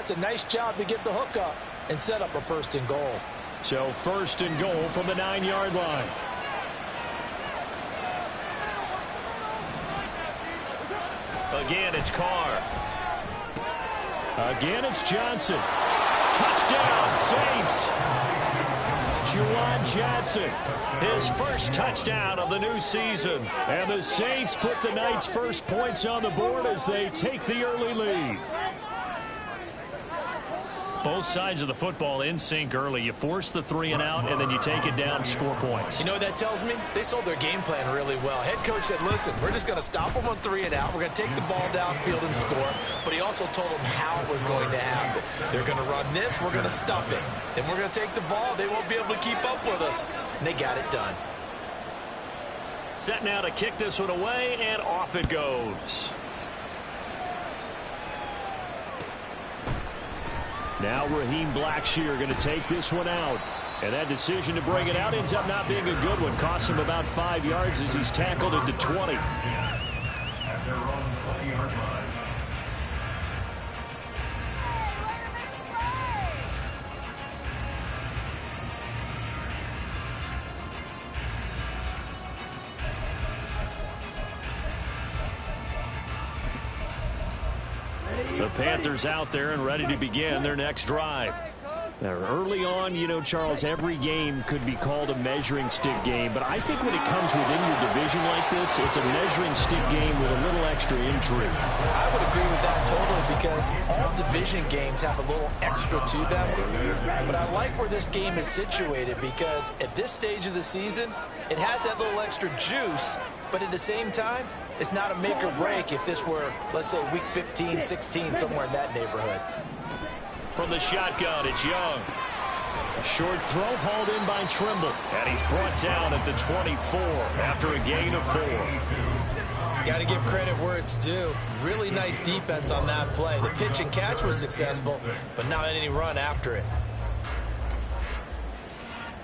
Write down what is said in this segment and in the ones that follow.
That's a nice job to get the hook up and set up a 1st and goal. So 1st and goal from the 9-yard line. Again, it's Carr. Again, it's Johnson. Touchdown, Saints. Juwan Johnson, his first touchdown of the new season. And the Saints put the night's first points on the board as they take the early lead. Both sides of the football in sync early. You force the 3 and out, and then you take it down, score points. You know what that tells me? They sold their game plan really well. Head coach said, listen, we're just going to stop them on 3 and out. We're going to take the ball downfield and score. But he also told them how it was going to happen. They're going to run this. We're going to stop it. Then we're going to take the ball. They won't be able to keep up with us. And they got it done. Set now to kick this one away, and off it goes. Now Raheem Blackshear going to take this one out. And that decision to bring it out ends up not being a good one. Costs him about 5 yards as he's tackled at the 20. At their own 20-yard line. The Panthers out there and ready to begin their next drive. Now, early on, you know, Charles, every game could be called a measuring stick game, but I think when it comes within your division like this, it's a measuring stick game with a little extra intrigue. I would agree with that totally because all division games have a little extra to them, but I like where this game is situated because at this stage of the season, it has that little extra juice, but at the same time, it's not a make or break if this were, let's say, week 15, 16, somewhere in that neighborhood. From the shotgun, it's Young. A short throw hauled in by Trimble. And he's brought down at the 24 after a gain of 4. Got to give credit where it's due. Really nice defense on that play. The pitch and catch was successful, but not any run after it.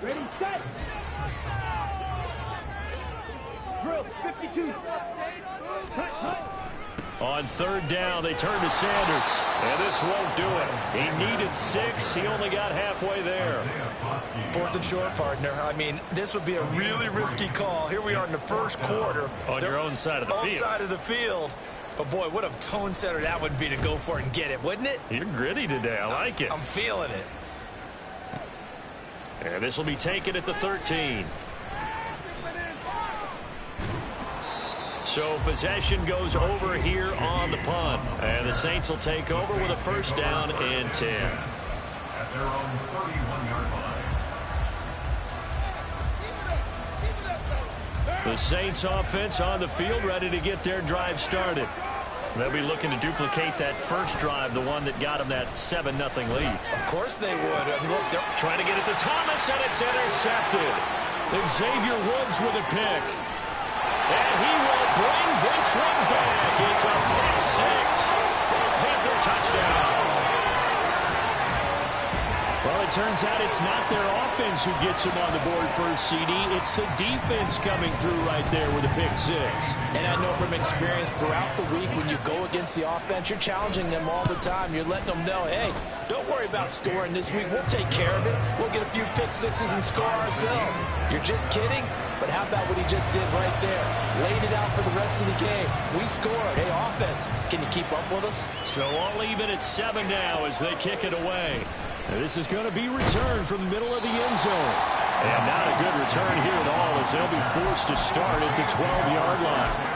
Ready, set. Drill, 52. On 3rd down, they turn to Sanders. And this won't do it. He needed 6. He only got halfway there. 4th and short, partner. I mean, this would be a really risky call. Here we are in the first quarter. On your own side of the field. Own side of the field. But, boy, what a tone setter that would be to go for it and get it, wouldn't it? You're gritty today. I like it. I'm feeling it. And this will be taken at the 13. So possession goes over here on the punt. And the Saints will take over with a 1st down and 10. At their own 31-yard line. The Saints offense on the field ready to get their drive started. They'll be looking to duplicate that first drive, the one that got them that 7-0 lead. Of course they would. I mean, look, they're trying to get it to Thomas, and it's intercepted. Xavier Woods with a pick. And he will bring this one back. It's a pick 6 for a Panther touchdown. Well, it turns out it's not their offense who gets them on the board first, CD. It's the defense coming through right there with a pick 6. And I know from experience throughout the week when you go against the offense, you're challenging them all the time. You're letting them know, hey, don't worry about scoring this week. We'll take care of it. We'll get a few pick 6s and score ourselves. You're just kidding? But how about what he just did right there? Laid it out for the rest of the game. We scored. Hey, offense, can you keep up with us? So all even at 7 now as they kick it away. And this is going to be returned from the middle of the end zone. And not a good return here at all as they'll be forced to start at the 12-yard line.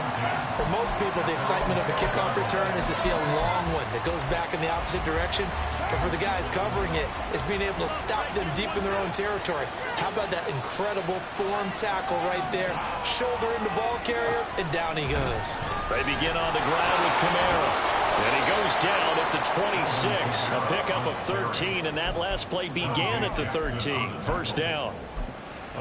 For most people, the excitement of a kickoff return is to see a long one that goes back in the opposite direction. But for the guys covering it, it's being able to stop them deep in their own territory. How about that incredible form tackle right there? Shoulder in the ball carrier, and down he goes. They begin on the ground with Kamara. And he goes down at the 26. A pickup of 13, and that last play began at the 13. 1st down.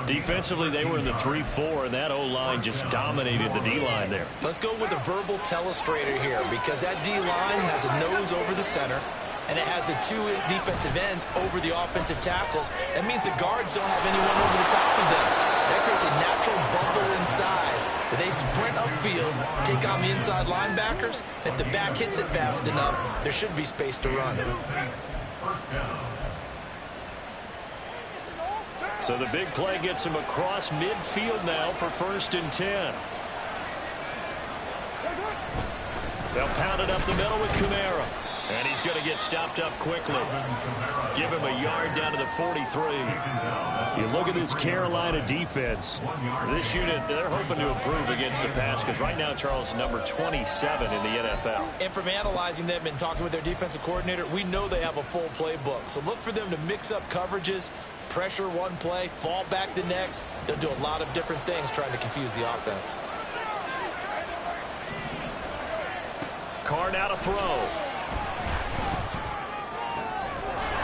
Defensively, they were in the 3-4, and that O-line just dominated the D-line there. Let's go with a verbal telestrator here because that D-line has a nose over the center, and it has the 2 defensive ends over the offensive tackles. That means the guards don't have anyone over the top of them. That creates a natural bubble inside. If they sprint upfield, take on the inside linebackers, if the back hits it fast enough, there should be space to run. So the big play gets him across midfield now for 1st and 10. They'll pound it up the middle with Kamara. And he's going to get stopped up quickly. Give him a yard down to the 43. You look at this Carolina defense. This unit, they're hoping to improve against the pass because right now, Charles, number 27 in the NFL. And from analyzing them and talking with their defensive coordinator, we know they have a full playbook. So look for them to mix up coverages, pressure one play, fall back the next. They'll do a lot of different things trying to confuse the offense. Carr now to throw.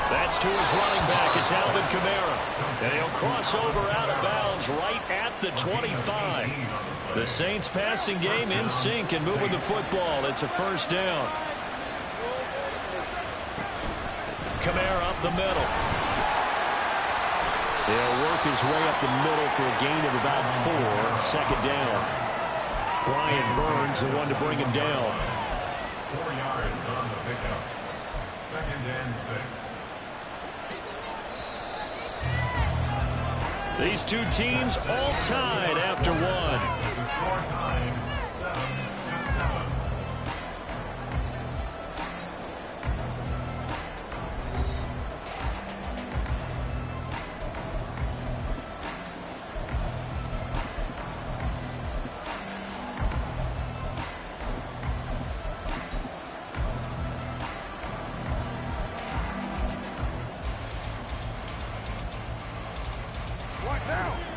That's to his running back. It's Alvin Kamara. And he'll cross over out of bounds right at the 25. The Saints passing game in sync and moving the football. It's a 1st down. Kamara up the middle. He'll work his way up the middle for a gain of about 4. 2nd down. Brian Burns, the one to bring him down. 4 yards on the pickup. 2nd and 6. These two teams all tied after one. The score time, 7-7.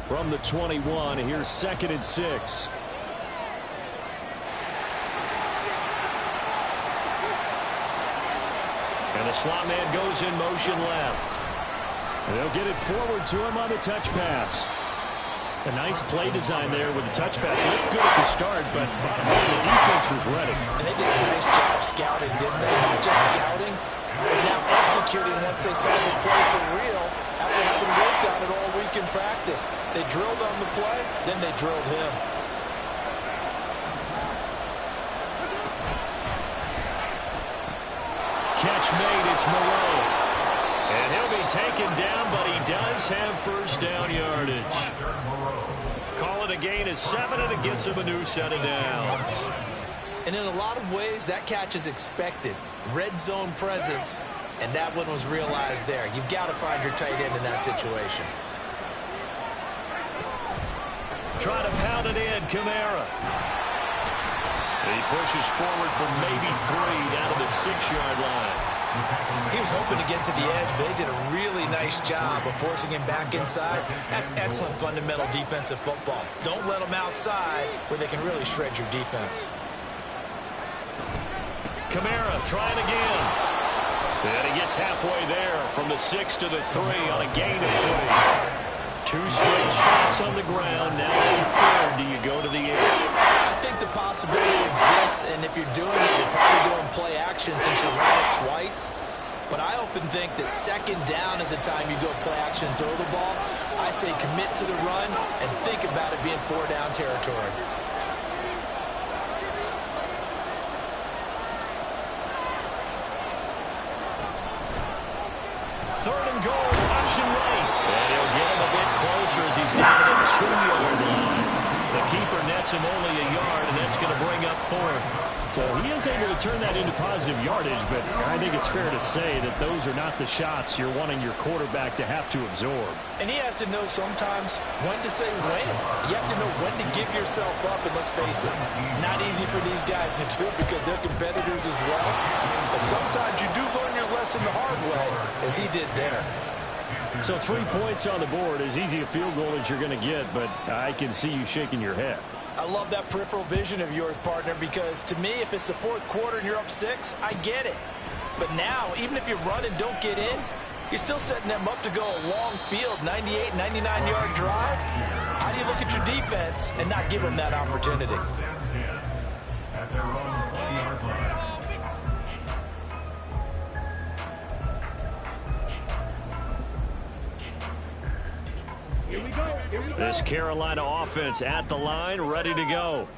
From the 21, here's 2nd and 6. And the slot man goes in motion left. They'll get it forward to him on the touch pass. A nice play design there with the touch pass. Looked good at the start, but bottom line, the defense was ready. And they did a nice job scouting, didn't they? Not just scouting, but now executing once they saw the play for real after having worked on it all week in practice. They drilled on the play, then they drilled him. Catch made, it's Moreau. And he'll be taken down, but he does have 1st down yardage. Call it a gain of 7, and it gets him a new set of downs. And in a lot of ways, that catch is expected. Red zone presence, and that one was realized there. You've got to find your tight end in that situation. Trying to pound it in, Kamara. He pushes forward for maybe 3 down to the 6-yard line. He was hoping to get to the edge, but they did a really nice job of forcing him back inside. That's excellent fundamental defensive football. Don't let them outside where they can really shred your defense. Kamara trying again. And he gets halfway there from the 6 to the 3 on a gain of 3. 2 straight shots on the ground. Now in 3rd, do you go to the 8? I think the possibility exists, and if you're doing it, you're probably going play action since you ran it twice. But I often think that 2nd down is a time you go play action and throw the ball. I say commit to the run and think about it being 4-down territory. Third and goal, option right. And he'll get him a bit closer as he's down to the 2-yard line. The keeper nets him only a yard, and that's going to bring up 4th. So he is able to turn that into positive yardage, but I think it's fair to say that those are not the shots you're wanting your quarterback to have to absorb. And he has to know sometimes when to say when. You have to know when to give yourself up, and let's face it, not easy for these guys to do because they're competitors as well. But sometimes you do learn your lesson the hard way, as he did there. So 3 points on the board, as easy a field goal as you're going to get, but I can see you shaking your head. I love that peripheral vision of yours, partner, because to me, if it's the 4th quarter and you're up 6, I get it. But now, even if you run and don't get in, you're still setting them up to go a long field, 98, 99-yard drive. How do you look at your defense and not give them that opportunity? At their own 20-yard line. Here we go. Here we go. This Carolina offense at the line, ready to go.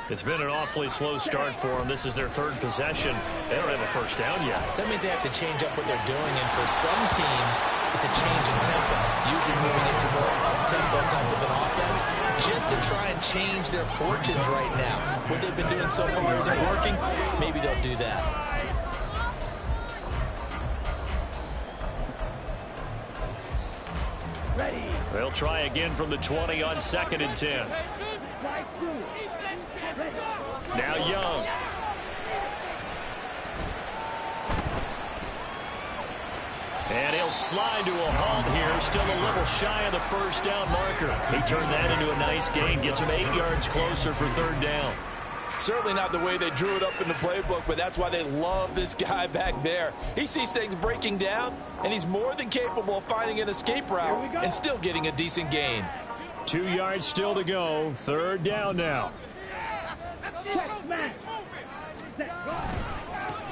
It's been an awfully slow start for them. This is their third possession. They don't have a first down yet. So that means they have to change up what they're doing, and for some teams, it's a change in tempo, usually moving into more up-tempo type of an offense, just to try and change their fortunes right now. What they've been doing so far isn't working. Maybe they'll do that. Ready. They'll try again from the 20 on 2nd and 10. Right through. Ready. Now Young. And he'll slide to a halt here, still a little shy of the first down marker. He turned that into a nice gain, gets him 8 yards closer for 3rd down. Certainly not the way they drew it up in the playbook, but that's why they love this guy back there. He sees things breaking down, and he's more than capable of finding an escape route and still getting a decent gain. 2 yards still to go. 3rd down now. Check, smash. Set.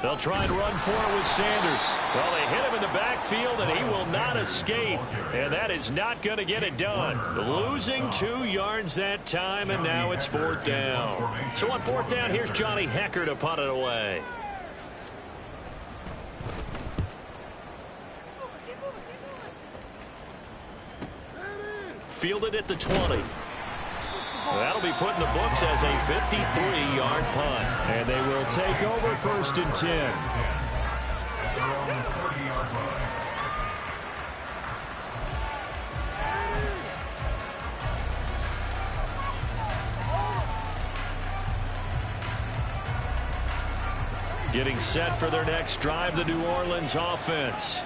They'll try and run for it with Sanders. Well, they hit him in the backfield, and he will not escape. And that is not going to get it done. Losing 2 yards that time, and now it's 4th down. So on 4th down, here's Johnny Hecker to punt it away. Fielded at the 20. That'll be put in the books as a 53-yard punt. And they will take over 1st and 10. At their own 30-yard line. Getting set for their next drive, the New Orleans offense.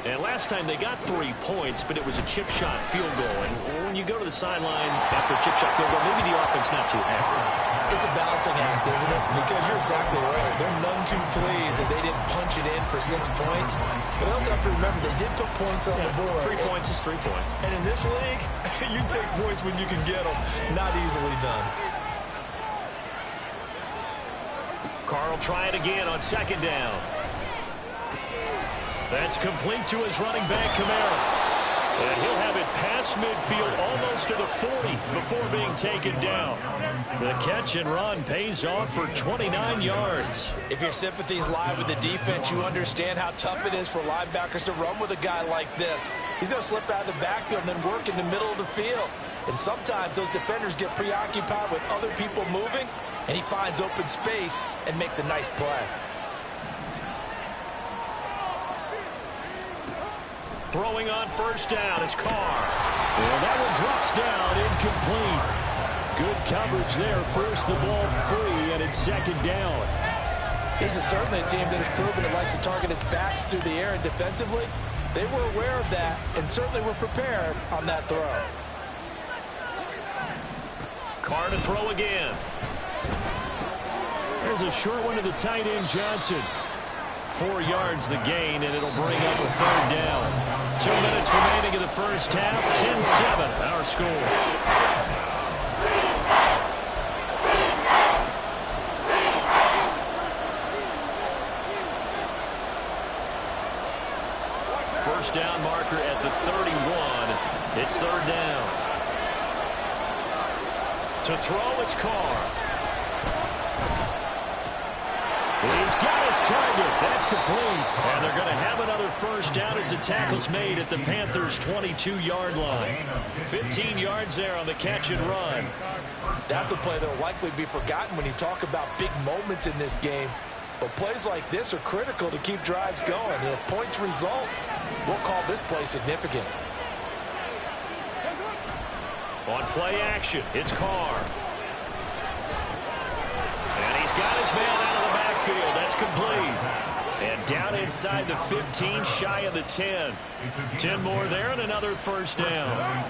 And last time they got 3 points, but it was a chip shot field goal. And when you go to the sideline after a chip shot field goal, maybe the offense not too happy. It's a balancing act, isn't it? Because you're exactly right. They're none too pleased that they didn't punch it in for 6 points. But they also have to remember they did put points on the board. 3 points is 3 points. And in this league, you take points when you can get them. Not easily done. Carr will try it again on 2nd down. That's complete to his running back, Kamara. And he'll have it past midfield almost to the 40 before being taken down. The catch and run pays off for 29 yards. If your sympathies lie with the defense, you understand how tough it is for linebackers to run with a guy like this. He's going to slip out of the backfield and then work in the middle of the field. And sometimes those defenders get preoccupied with other people moving, and he finds open space and makes a nice play. Throwing on 1st down is Carr. And that one drops down, incomplete. Good coverage there. Forced the ball free, and it's 2nd down. This is certainly a team that has proven it likes to target its backs through the air and defensively. They were aware of that and certainly were prepared on that throw. Carr to throw again. There's a short one to the tight end, Johnson. 4 yards the gain, and it'll bring up a 3rd down. 2 minutes remaining in the first half. 10-7, our score. First down marker at the 31. It's 3rd down. To throw, it's Carr. He's got his target. That's complete. And they're going to have another first down as the tackle's made at the Panthers' 22-yard line. 15 yards there on the catch and run. That's a play that will likely be forgotten when you talk about big moments in this game. But plays like this are critical to keep drives going. And if points result, we'll call this play significant. On play action, it's Carr. And he's got his man out of the backfield. That's complete. And down inside the 15, shy of the 10. 10 more there and another first down.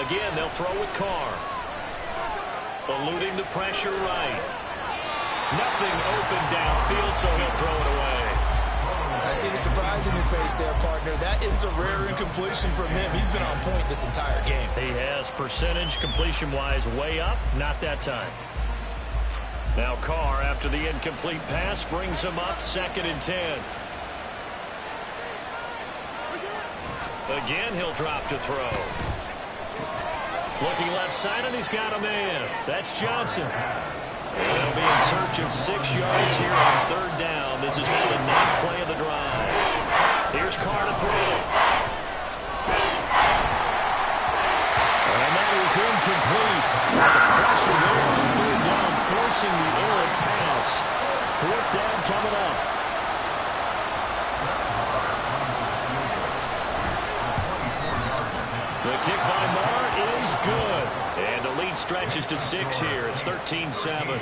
Again, they'll throw with Carr. Eluding the pressure right. Nothing open downfield, so he'll throw it away. I see the surprise in your face there, partner. That is a rare incompletion from him. He's been on point this entire game. He has percentage completion-wise way up. Not that time. Now Carr, after the incomplete pass, brings him up 2nd and 10. Again, he'll drop to throw. Looking left side, and he's got a man. That's Johnson. They'll be in search of 6 yards here on 3rd down. This is now the 9th play of the drive. Here's Carr to throw. And that is incomplete. The pressure there on 3rd down, forcing the errant pass. 4th down coming up. The kick by Marr is good. And the lead stretches to 6 here. It's 13-7.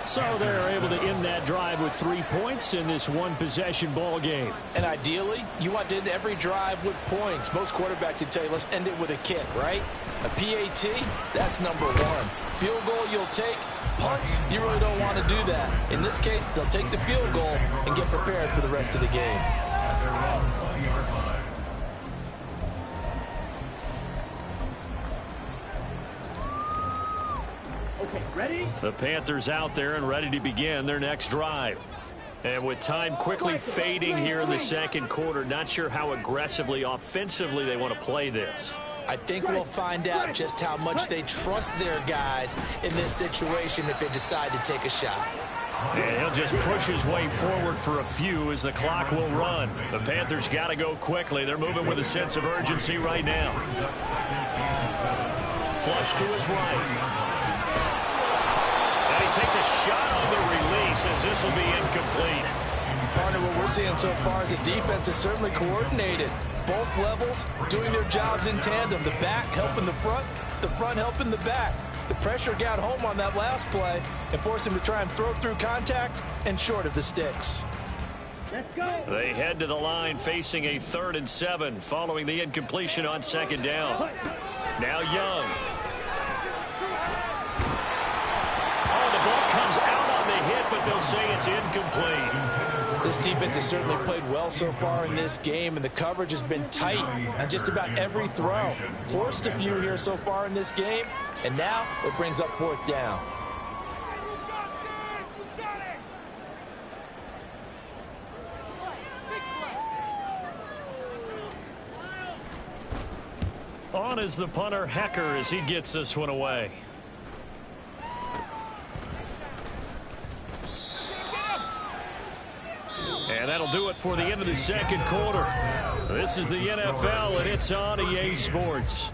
So they're able to end that drive with 3 points in this one-possession ball game. And ideally, you want to end every drive with points. Most quarterbacks would tell you, let's end it with a kick, right? A PAT, that's number 1. Field goal you'll take. Punts, you really don't want to do that. In this case, they'll take the field goal and get prepared for the rest of the game. Okay, ready? The Panthers out there and ready to begin their next drive. And with time quickly fading here in the 2nd quarter, not sure how aggressively, offensively they want to play this. I think we'll find out just how much they trust their guys in this situation if they decide to take a shot. And he'll just push his way forward for a few as the clock will run. The Panthers got to go quickly. They're moving with a sense of urgency right now. Flush to his right. And he takes a shot on the release as this will be incomplete. Partner, what we're seeing so far is a defense that's certainly coordinated. Both levels doing their jobs in tandem. The back helping the front helping the back. The pressure got home on that last play and forced him to try and throw through contact and short of the sticks. Let's go. They head to the line facing a 3rd and 7 following the incompletion on 2nd down. Now Young. Oh, the ball comes out on the hit, but they'll say it's incomplete. This defense has certainly played well so far in this game, and the coverage has been tight on just about every throw. Forced a few here so far in this game, and now it brings up 4th down. On is the punter, Hecker, as he gets this one away. And that'll do it for the end of the 2nd quarter. This is the NFL, and it's on EA Sports.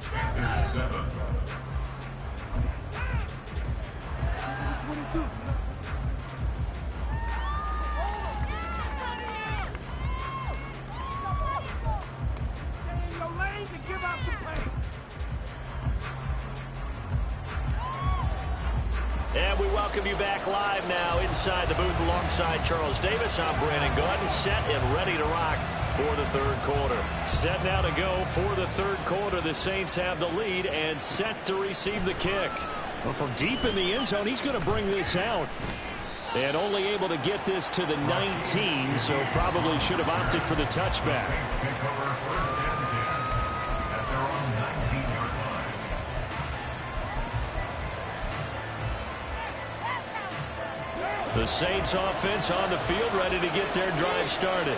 And we welcome you back live now inside the booth alongside Charles Davis. I'm Brandon Gaudin, set and ready to rock for the 3rd quarter. Set now to go for the 3rd quarter. The Saints have the lead and set to receive the kick. Well, from deep in the end zone, he's going to bring this out. And only able to get this to the 19, so probably should have opted for the touchback. The Saints offense on the field, ready to get their drive started.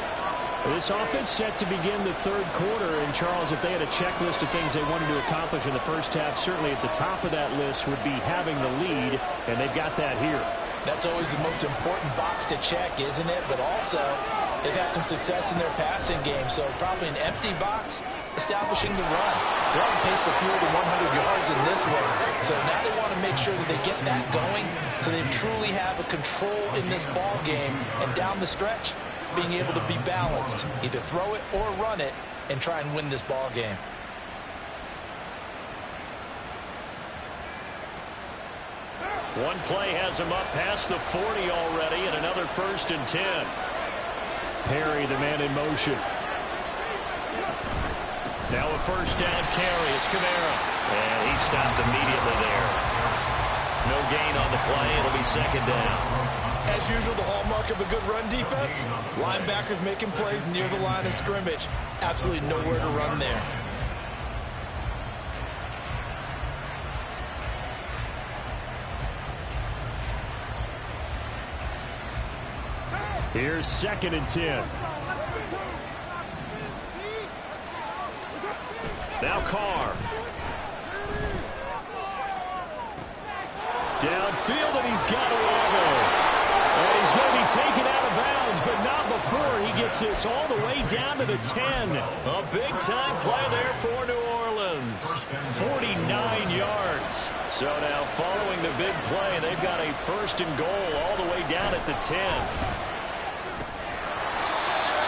This offense set to begin the 3rd quarter. And, Charles, if they had a checklist of things they wanted to accomplish in the first half, certainly at the top of that list would be having the lead, and they've got that here. That's always the most important box to check, isn't it? But also, they've had some success in their passing game, so probably an empty box establishing the run. They're on pace for fewer than 100 yards in this one. So now they want to make sure that they get that going so they truly have a control in this ball game, and down the stretch, being able to be balanced. Either throw it or run it and try and win this ball game. One play has him up past the 40 already, and another 1st and 10. Perry, the man in motion. Now a 1st down carry. It's Kamara. And he stopped immediately there. No gain on the play. It'll be 2nd down. As usual, the hallmark of a good run defense, linebackers making plays near the line of scrimmage. Absolutely nowhere to run there. Here's 2nd and 10. Now Carr. Downfield, and he's got Arago. And he's going to be taken out of bounds, but not before he gets this all the way down to the 10. A big-time play there for New Orleans. 49 yards. So now following the big play, they've got a 1st and goal all the way down at the 10.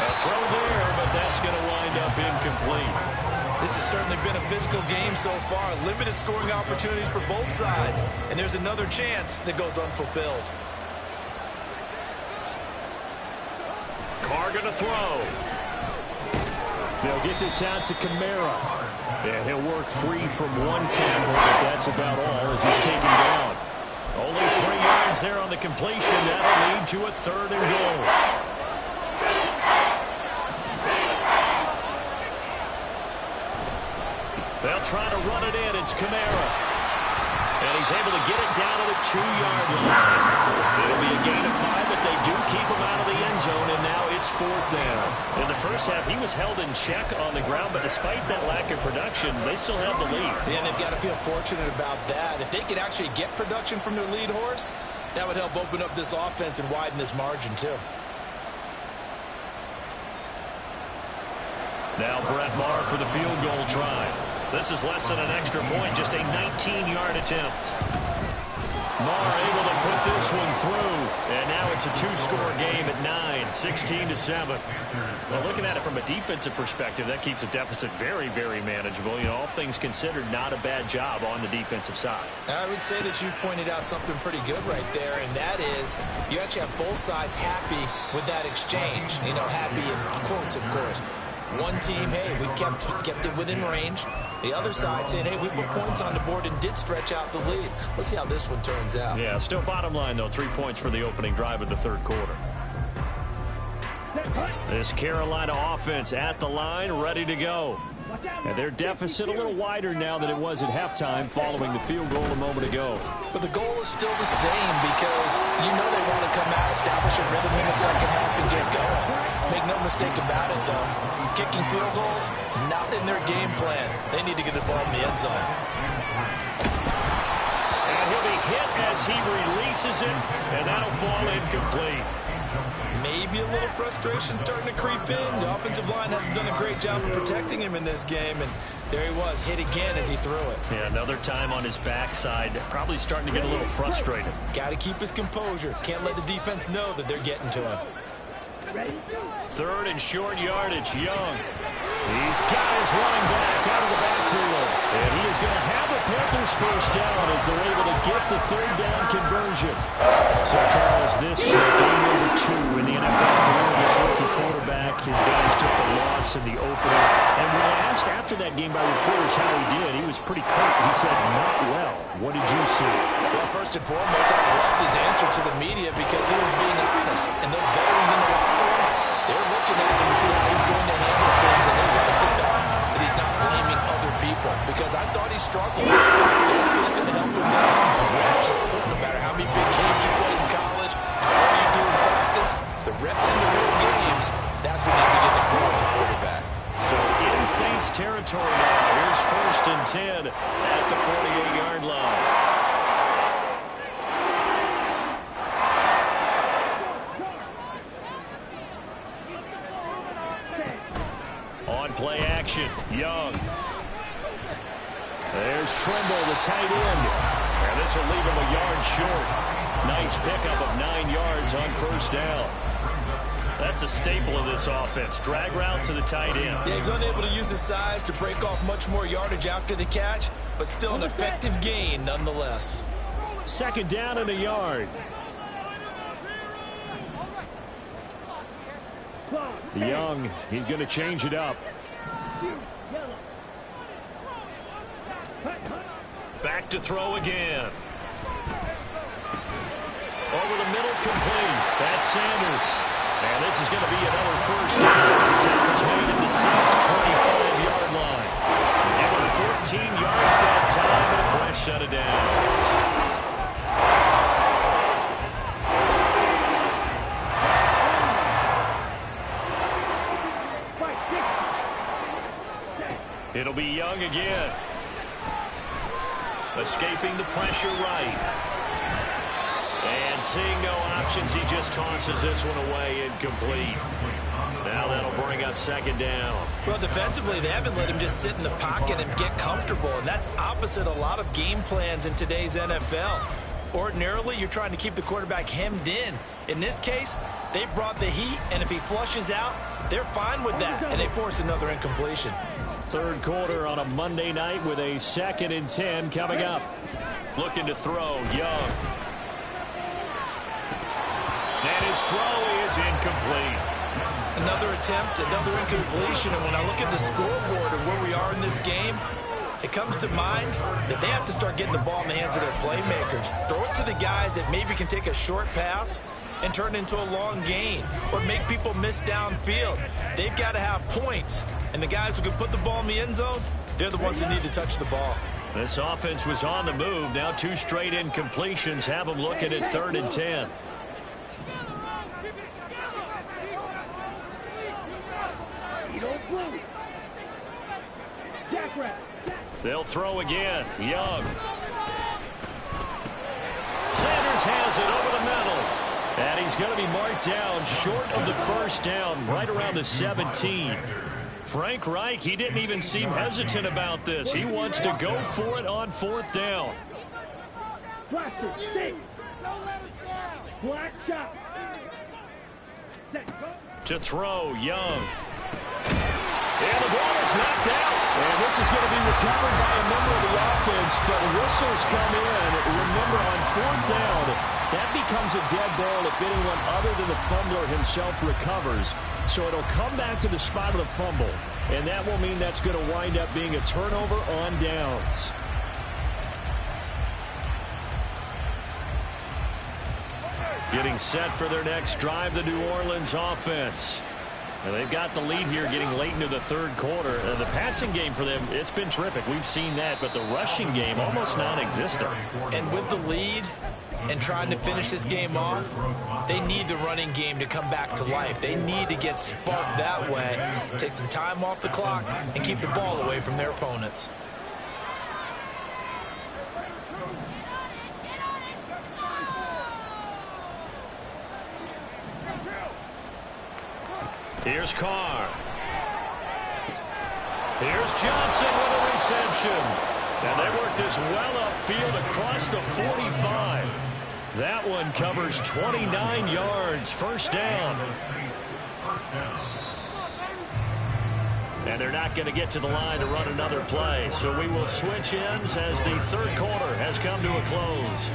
A throw there, but that's going to wind up incomplete. This has certainly been a physical game so far. Limited scoring opportunities for both sides. And there's another chance that goes unfulfilled. Carr going to throw. They'll get this out to Kamara. Yeah, he'll work free from one tackle, but that's about all as he's taken down. Only 3 yards there on the completion. That'll lead to a 3rd and goal. They'll try to run it in. It's Kamara. And he's able to get it down to the 2-yard line. It'll be a gain of 5, but they do keep him out of the end zone, and now it's 4th down. In the first half, he was held in check on the ground, but despite that lack of production, they still have the lead. And they've got to feel fortunate about that. If they could actually get production from their lead horse, that would help open up this offense and widen this margin, too. Now Brett Maher for the field goal try. This is less than an extra point, just a 19-yard attempt. Maher able to put this one through, and now it's a 2-score game at 9, 16-7. Well, looking at it from a defensive perspective, that keeps the deficit very, very manageable. You know, all things considered, not a bad job on the defensive side. I would say that you've pointed out something pretty good right there, and that is you actually have both sides happy with that exchange. You know, happy in quotes, of course. One team, hey, we've kept it within range. The other side saying, hey, we put points on the board and did stretch out the lead. Let's see how this one turns out. Yeah, still bottom line, though, 3 points for the opening drive of the 3rd quarter. This Carolina offense at the line, ready to go. And their deficit a little wider now than it was at halftime following the field goal a moment ago. But the goal is still the same because you know they want to come out, establish a rhythm in the second half, and get going. Make no mistake about it, though. Kicking field goals, not in their game plan. They need to get the ball in the end zone. And he'll be hit as he releases it, and that'll fall incomplete. Maybe a little frustration starting to creep in. The offensive line hasn't done a great job of protecting him in this game, and there he was, hit again as he threw it. Yeah, another time on his backside, probably starting to get a little frustrated. Got to keep his composure. Can't let the defense know that they're getting to him. 3rd and short yardage, Young. He's got his running back out of the backfield. And he is going to have the Panthers 1st down as they're able to get the 3rd down conversion. So, Charles, this game number 2 in the NFL career of this rookie quarterback. His guys took the loss in the opener. And when asked after that game by reporters how he did, he was pretty curt. He said, not well. What did you see? Well, first and foremost, I loved his answer to the media because he was being honest. And those veterans in the locker room, they're looking at him to see how he's going to handle things, and they like the fact that he's not blaming other people because I thought he struggled. The only thing that's going to help him now are reps. No matter how many big games you played in college, what you do in practice, the reps in the real games, that's what you need to get to grow as a quarterback. So in Saints territory now, here's 1st and 10 at the 48-yard line. Play action, Young. There's Trimble, the tight end. And this will leave him a yard short. Nice pickup of 9 yards on 1st down. That's a staple of this offense. Drag route to the tight end. Yeah, he's unable to use his size to break off much more yardage after the catch, but still an effective gain nonetheless. 2nd down and a yard. Young, he's going to change it up. Back to throw again. Over the middle, complete. That's Sanders. And this is going to be another 1st down as the tackle's made at the Saints' 25-yard line. And with 14 yards that time, and a fresh set of downs. It'll be Young again. Escaping the pressure right. And seeing no options, he just tosses this one away incomplete. Now that'll bring up second down. Well, defensively, they haven't let him just sit in the pocket and get comfortable, and that's opposite a lot of game plans in today's NFL. Ordinarily, you're trying to keep the quarterback hemmed in. In this case, they brought the heat, and if he flushes out, they're fine with that, and they force another incompletion. Third quarter on a Monday night with a 2nd and 10 coming up. Looking to throw, Young. And his throw is incomplete. Another attempt, another incompletion, and when I look at the scoreboard and where we are in this game, it comes to mind that they have to start getting the ball in the hands of their playmakers. Throw it to the guys that maybe can take a short pass and turn it into a long gain or make people miss downfield. They've got to have points, and the guys who can put the ball in the end zone, they're the ones that need to touch the ball. This offense was on the move. Now 2 straight incompletions have them looking at 3rd and 10. They'll throw again. Young. Sanders has it over the middle. And he's going to be marked down short of the first down, right around the 17. Frank Reich, he didn't even seem hesitant about this. He wants to go for it on 4th down. To throw, Young. And the ball is knocked out. And this is going to be recovered by a member of the offense, but whistles come in. Remember, on 4th down, that becomes a dead ball if anyone other than the fumbler himself recovers. So it'll come back to the spot of the fumble, and that will mean that's going to wind up being a turnover on downs. Getting set for their next drive, the New Orleans offense. And they've got the lead here getting late into the 3rd quarter. The passing game for them, it's been terrific. We've seen that, but the rushing game almost non-existent. And with the lead and trying to finish this game off, they need the running game to come back to life. They need to get sparked that way, take some time off the clock, and keep the ball away from their opponents. Here's Carr. Here's Johnson with a reception. And they work this well upfield across the 45. That one covers 29 yards. First down. And they're not going to get to the line to run another play. So we will switch ends as the 3rd quarter has come to a close.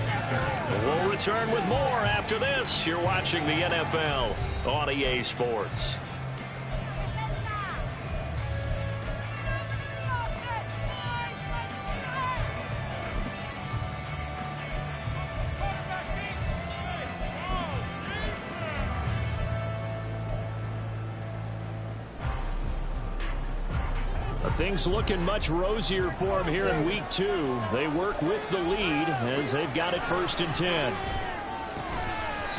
We'll return with more after this. You're watching the NFL on EA Sports. Things looking much rosier for them here in week 2. They work with the lead as they've got it 1st and 10.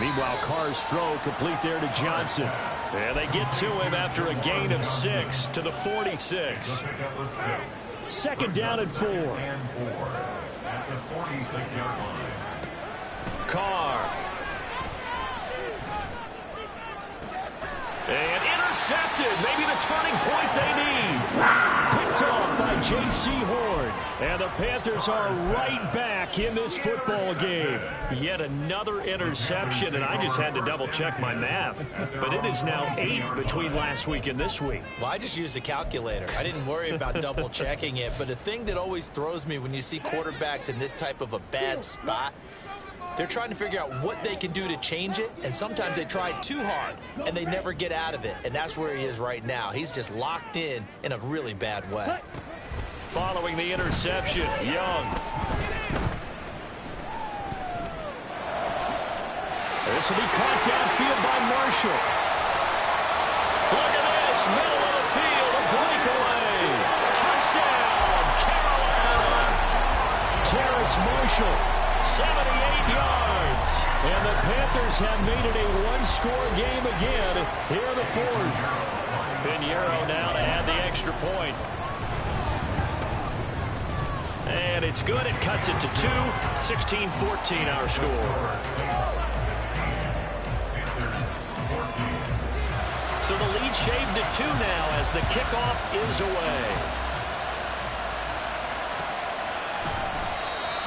Meanwhile, Carr's throw complete there to Johnson. And they get to him after a gain of 6 to the 46. 2nd down and 4. At the 46-yard line. Carr. And intercepted. Maybe the turning point they need. Picked off by J.C. Horn. And the Panthers are right back in this football game. Yet another interception, and I just had to double-check my math. But it is now 8 between last week and this week. Well, I just used a calculator. I didn't worry about double-checking it. But the thing that always throws me when you see quarterbacks in this type of a bad spot, they're trying to figure out what they can do to change it, and sometimes they try too hard, and they never get out of it, and that's where he is right now. He's just locked in a really bad way. Following the interception, Young. This will be caught downfield by Marshall. Look at this, middle of the field, a breakaway. Touchdown, Carolina. Terrace Marshall. 78 yards. And the Panthers have made it a one-score game again here in the 4th. Pinheiro now to add the extra point. And it's good. It cuts it to 2. 16-14 our score. So the lead shaved to 2 now as the kickoff is away.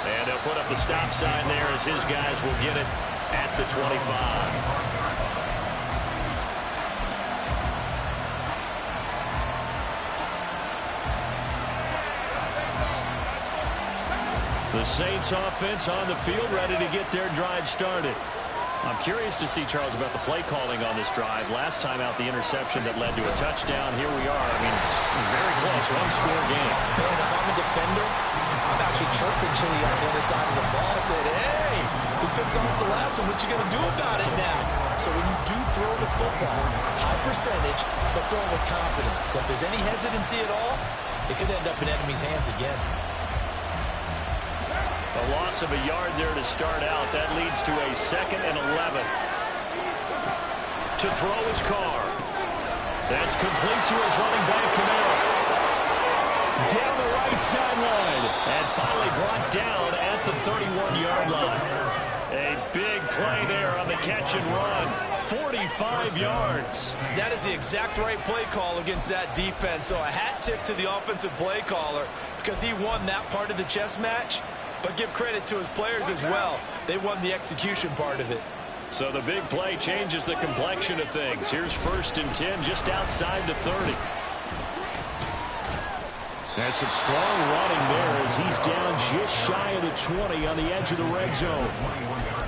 And they'll put up the stop sign there as his guys will get it at the 25. The Saints offense on the field ready to get their drive started. I'm curious to see, Charles, about the play calling on this drive. Last time out, the interception that led to a touchdown. Here we are. I mean, it's very close. One-score game. Man, if I'm a defender, I'm actually chirping Chili on the other side of the ball. I said, hey, we picked off the last one. What you going to do about it now? So when you do throw the football, high percentage, but throw it with confidence. If there's any hesitancy at all, it could end up in enemy's hands again. A loss of a yard there to start out. That leads to a 2nd and 11. To throw his car. That's complete to his running back, Camaro. Down the right sideline. And finally brought down at the 31-yard line. A big play there on the catch and run. 45 yards. That is the exact right play call against that defense. So a hat tip to the offensive play caller because he won that part of the chess match. But give credit to his players as well. They won the execution part of it. So the big play changes the complexion of things. Here's 1st and 10 just outside the 30. That's some strong running there as he's down just shy of the 20 on the edge of the red zone.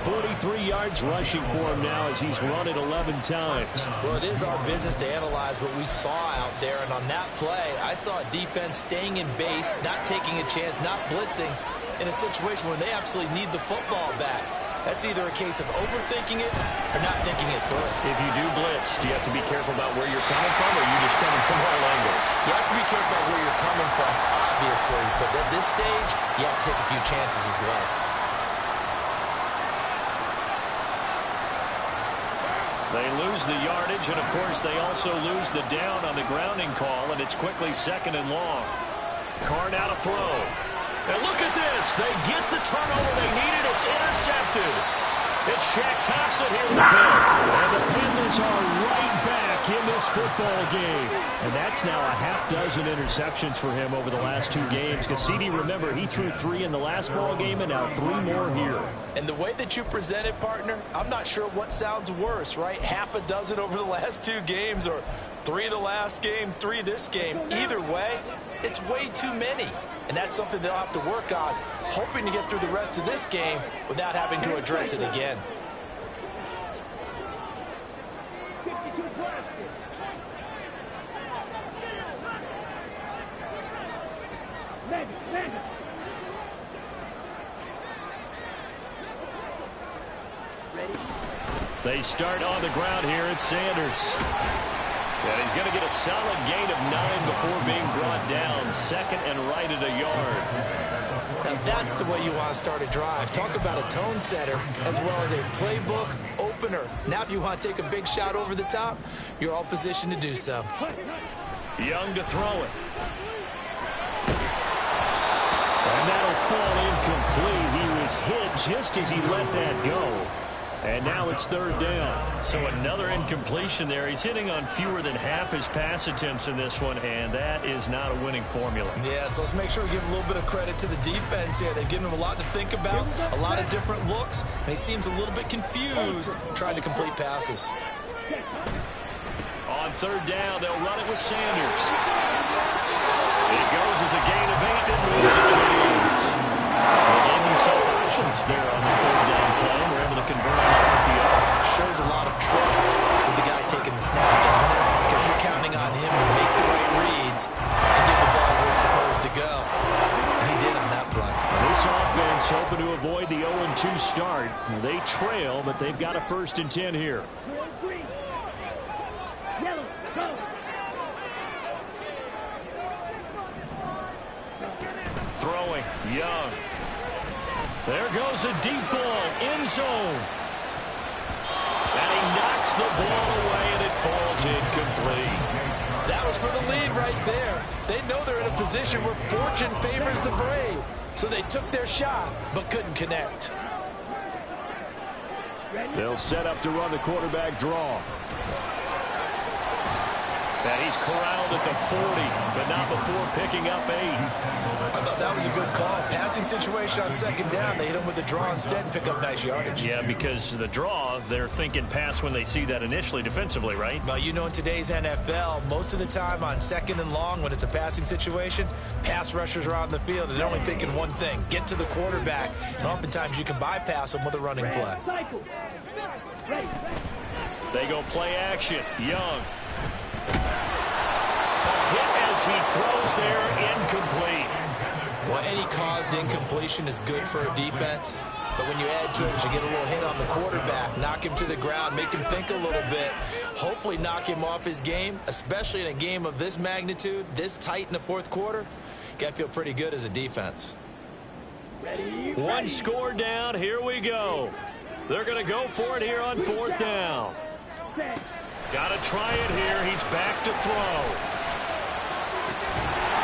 43 yards rushing for him now as he's run it 11 times. Well, it is our business to analyze what we saw out there. And on that play, I saw a defense staying in base, not taking a chance, not blitzing, in a situation where they absolutely need the football back. That's either a case of overthinking it or not thinking it through. If you do blitz, do you have to be careful about where you're coming from, or are you just coming from all angles? You have to be careful about where you're coming from, obviously. But at this stage, you have to take a few chances as well. They lose the yardage, and of course they also lose the down on the grounding call, and it's quickly 2nd and long. Carr now to throw. And look at this. They get the turnover they needed. It's intercepted. It's Shaq Thompson here with the pick. And the Panthers are right back in this football game. And that's now a half-dozen interceptions for him over the last 2 games. Because CD, remember, he threw 3 in the last ball game and now 3 more here. And the way that you present it, partner, I'm not sure what sounds worse, right? Half a dozen over the last 2 games or 3 the last game, 3 this game. Either way, it's way too many. And that's something they'll have to work on, hoping to get through the rest of this game without having to address it again. They start on the ground here at Sanders. And he's going to get a solid gain of 9 before being brought down. 2nd and right at a yard. Now that's the way you want to start a drive. Talk about a tone setter as well as a playbook opener. Now if you want to take a big shot over the top, you're all positioned to do so. Young to throw it. And that'll fall incomplete. He was hit just as he let that go. And now it's 3rd down. So another incompletion there. He's hitting on fewer than half his pass attempts in this one, and that is not a winning formula. Yeah, so let's make sure we give a little bit of credit to the defense here. They've given him a lot to think about, a lot of different looks, and he seems a little bit confused trying to complete passes. On 3rd down, they'll run it with Sanders. It goes as a gain of 8 and moves the chains. They gave himself options there on the 3rd down play. We're able to convert on the RPO. Shows a lot of trust with the guy taking the snap, doesn't it? Because you're counting on him to make the right reads and get the ball where it's supposed to go. And he did on that play. This offense hoping to avoid the 0-2 start. They trail, but they've got a 1st and 10 here. Throwing, Young. There goes a deep ball, end zone. And he knocks the ball away, and it falls incomplete. That was for the lead right there. They know they're in a position where fortune favors the brave. So they took their shot, but couldn't connect. They'll set up to run the quarterback draw. And he's corralled at the 40, but not before picking up 8. I thought that was a good call. Passing situation on second down. They hit him with the draw instead and pick up nice yardage. Yeah, because the draw, they're thinking pass when they see that initially defensively, right? Well, you know, in today's NFL, most of the time on second and long, when it's a passing situation, pass rushers are on the field and they're only thinking one thing, get to the quarterback. And oftentimes you can bypass them with a running play. They go play action. Young. Hit as he throws there, incomplete. Well, any caused incompletion is good for a defense. But when you add to it, you get a little hit on the quarterback, knock him to the ground, make him think a little bit, hopefully knock him off his game, especially in a game of this magnitude, this tight in the fourth quarter. Got to feel pretty good as a defense. One score down. Here we go. They're going to go for it here on fourth down. Got to try it here. He's back to throw.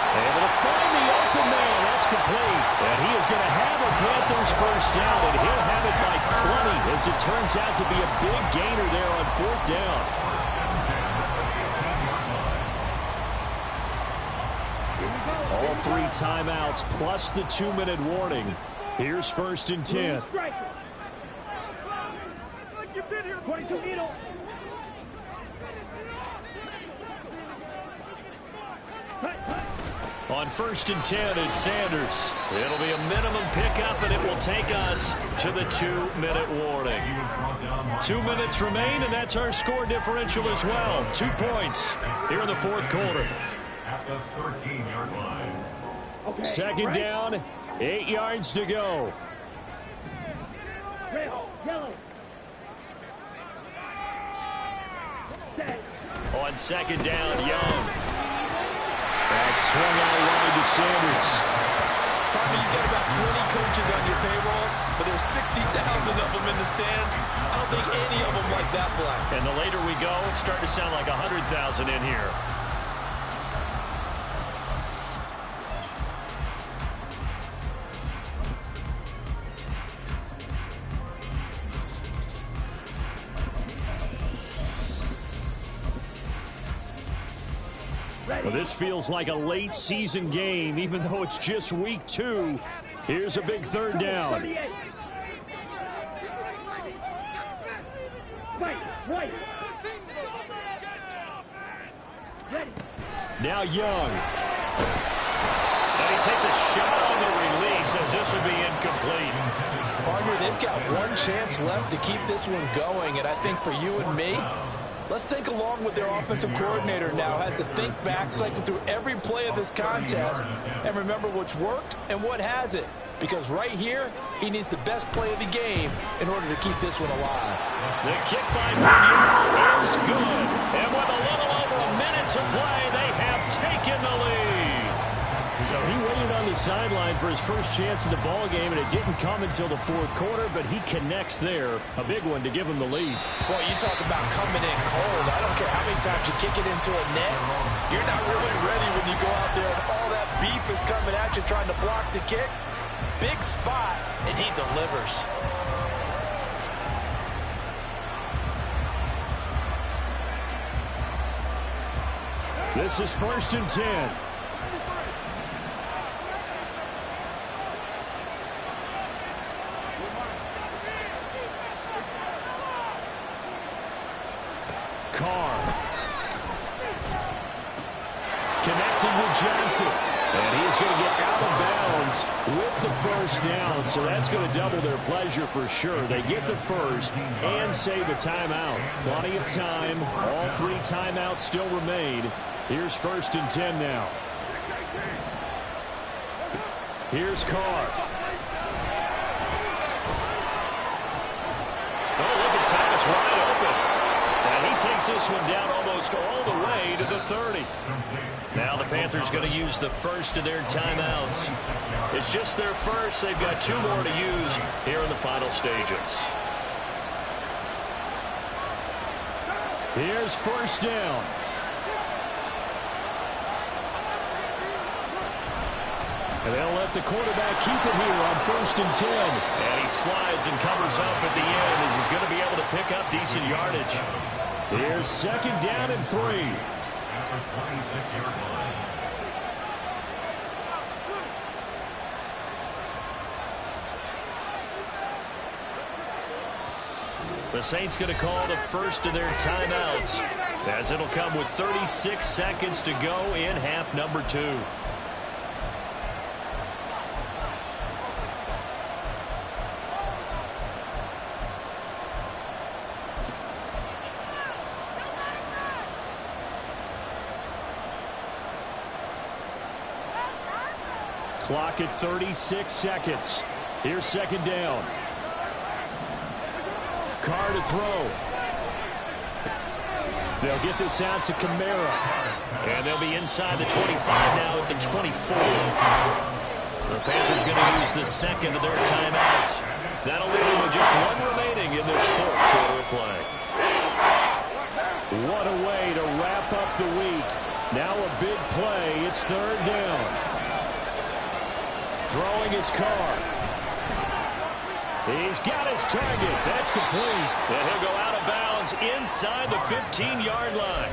Able to find the open man. That's complete. And he is going to have a Panthers first down, and he'll have it by plenty, as it turns out to be a big gainer there on fourth down. All 3 timeouts plus the 2-minute warning. Here's first and 10. On first and 10, it's Sanders. It'll be a minimum pickup, and it will take us to the 2-minute warning. 2 minutes remain, and that's our score differential as well. 2 points here in the fourth quarter. At the 13-yard line. Second down, 8 yards to go. On second down, Young. That's swung out wide to Sanders. Probably you got about 20 coaches on your payroll, but there's 60,000 of them in the stands. I don't think any of them like that play. And the later we go, it's starting to sound like 100,000 in here. Well, this feels like a late season game, even though it's just week 2. Here's a big third down. Now Young. And he takes a shot on the release as this will be incomplete. Partner, they've got one chance left to keep this one going, and I think for you and me, let's think along with their offensive coordinator now. Has to think back, cycle through every play of this contest, and remember what's worked and what hasn't. Because right here, he needs the best play of the game in order to keep this one alive. The kick by Pugh is good. And with a little over a minute to play, they have taken the lead. So he waited on the sideline for his first chance in the ball game, and it didn't come until the fourth quarter, but he connects there. A big one to give him the lead. Boy, you talk about coming in cold. I don't care how many times you kick it into a net. You're not really ready when you go out there and all that beef is coming at you trying to block the kick. Big spot, and he delivers. This is first and 10. Carr. Connecting with Johnson. And he is going to get out of bounds with the first down. So that's going to double their pleasure for sure. They get the first and save a timeout. Plenty of time. All 3 timeouts still remain. Here's first and 10 now. Here's Carr. Oh, look at Thomas wide open. And he takes this one down almost all the way to the 30. Now the Panthers going to use the first of their timeouts. It's just their first. They've got 2 more to use here in the final stages. Here's first down. And they'll let the quarterback keep it here on 1st and 10. And he slides and covers up at the end as he's going to be able to pick up decent yardage. Here's 2nd down and 3. At the 26-yard line. The Saints going to call the first of their timeouts, as it'll come with 36 seconds to go in half number 2. Clock at 36 seconds. Here's 2nd down. Carr to throw. They'll get this out to Kamara. And they'll be inside the 25 now at the 24. The Panthers going to use the second of their timeouts. That'll leave them with just one remaining in this 4th quarter of play. What a way to wrap up the week. Now a big play. It's 3rd down. Throwing his Carr. He's got his target. That's complete. And he'll go out of bounds inside the 15-yard line.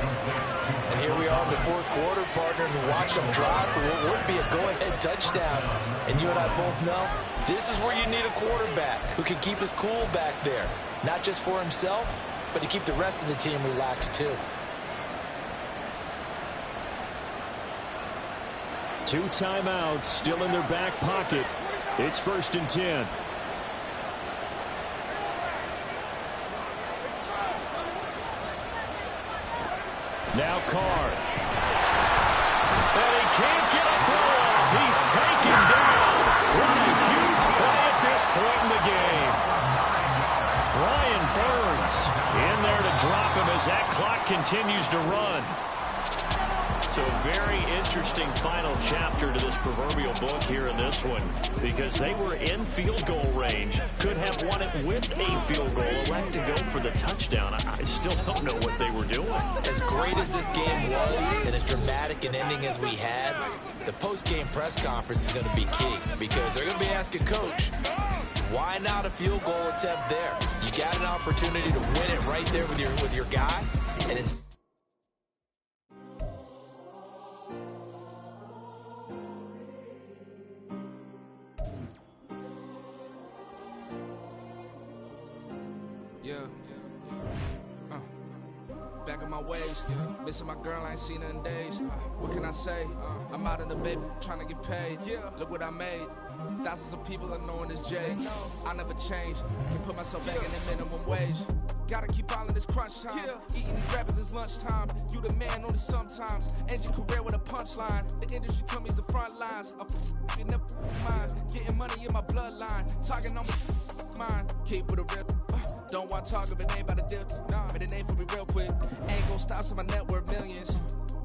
And here we are in the 4th quarter, partner, and watch them drive for what would be a go-ahead touchdown. And you and I both know this is where you need a quarterback who can keep his cool back there. Not just for himself, but to keep the rest of the team relaxed too. 2 timeouts still in their back pocket. It's 1st and 10. Now Carr. And he can't get a throw off. He's taken down. What a huge play at this point in the game. Brian Burns in there to drop him as that clock continues to run. So a very interesting final chapter to this proverbial book here in this one, because they were in field goal range, could have won it with a field goal, elect to go for the touchdown. I still don't know what they were doing. As great as this game was and as dramatic an ending as we had, the post-game press conference is going to be key, because they're going to be asking Coach, why not a field goal attempt there? You got an opportunity to win it right there with your guy, and it's back in my ways, missing my girl, I ain't seen her in days. What can I say? I'm out in the baby, trying to get paid. Look what I made. Thousands of people are knowing this Jay. I never change. Can put myself back in the minimum wage. Gotta keep all in this crunch time. Eating these rappers is lunchtime. You the man only sometimes. End your career with a punchline. The industry told me the front lines. I'm never mine. Getting money in my bloodline. Talking on mine. Keep with a real. Don't want to talk if it ain't about a deal. But it ain't for me real quick. Ain't gon' stop so my net worth millions.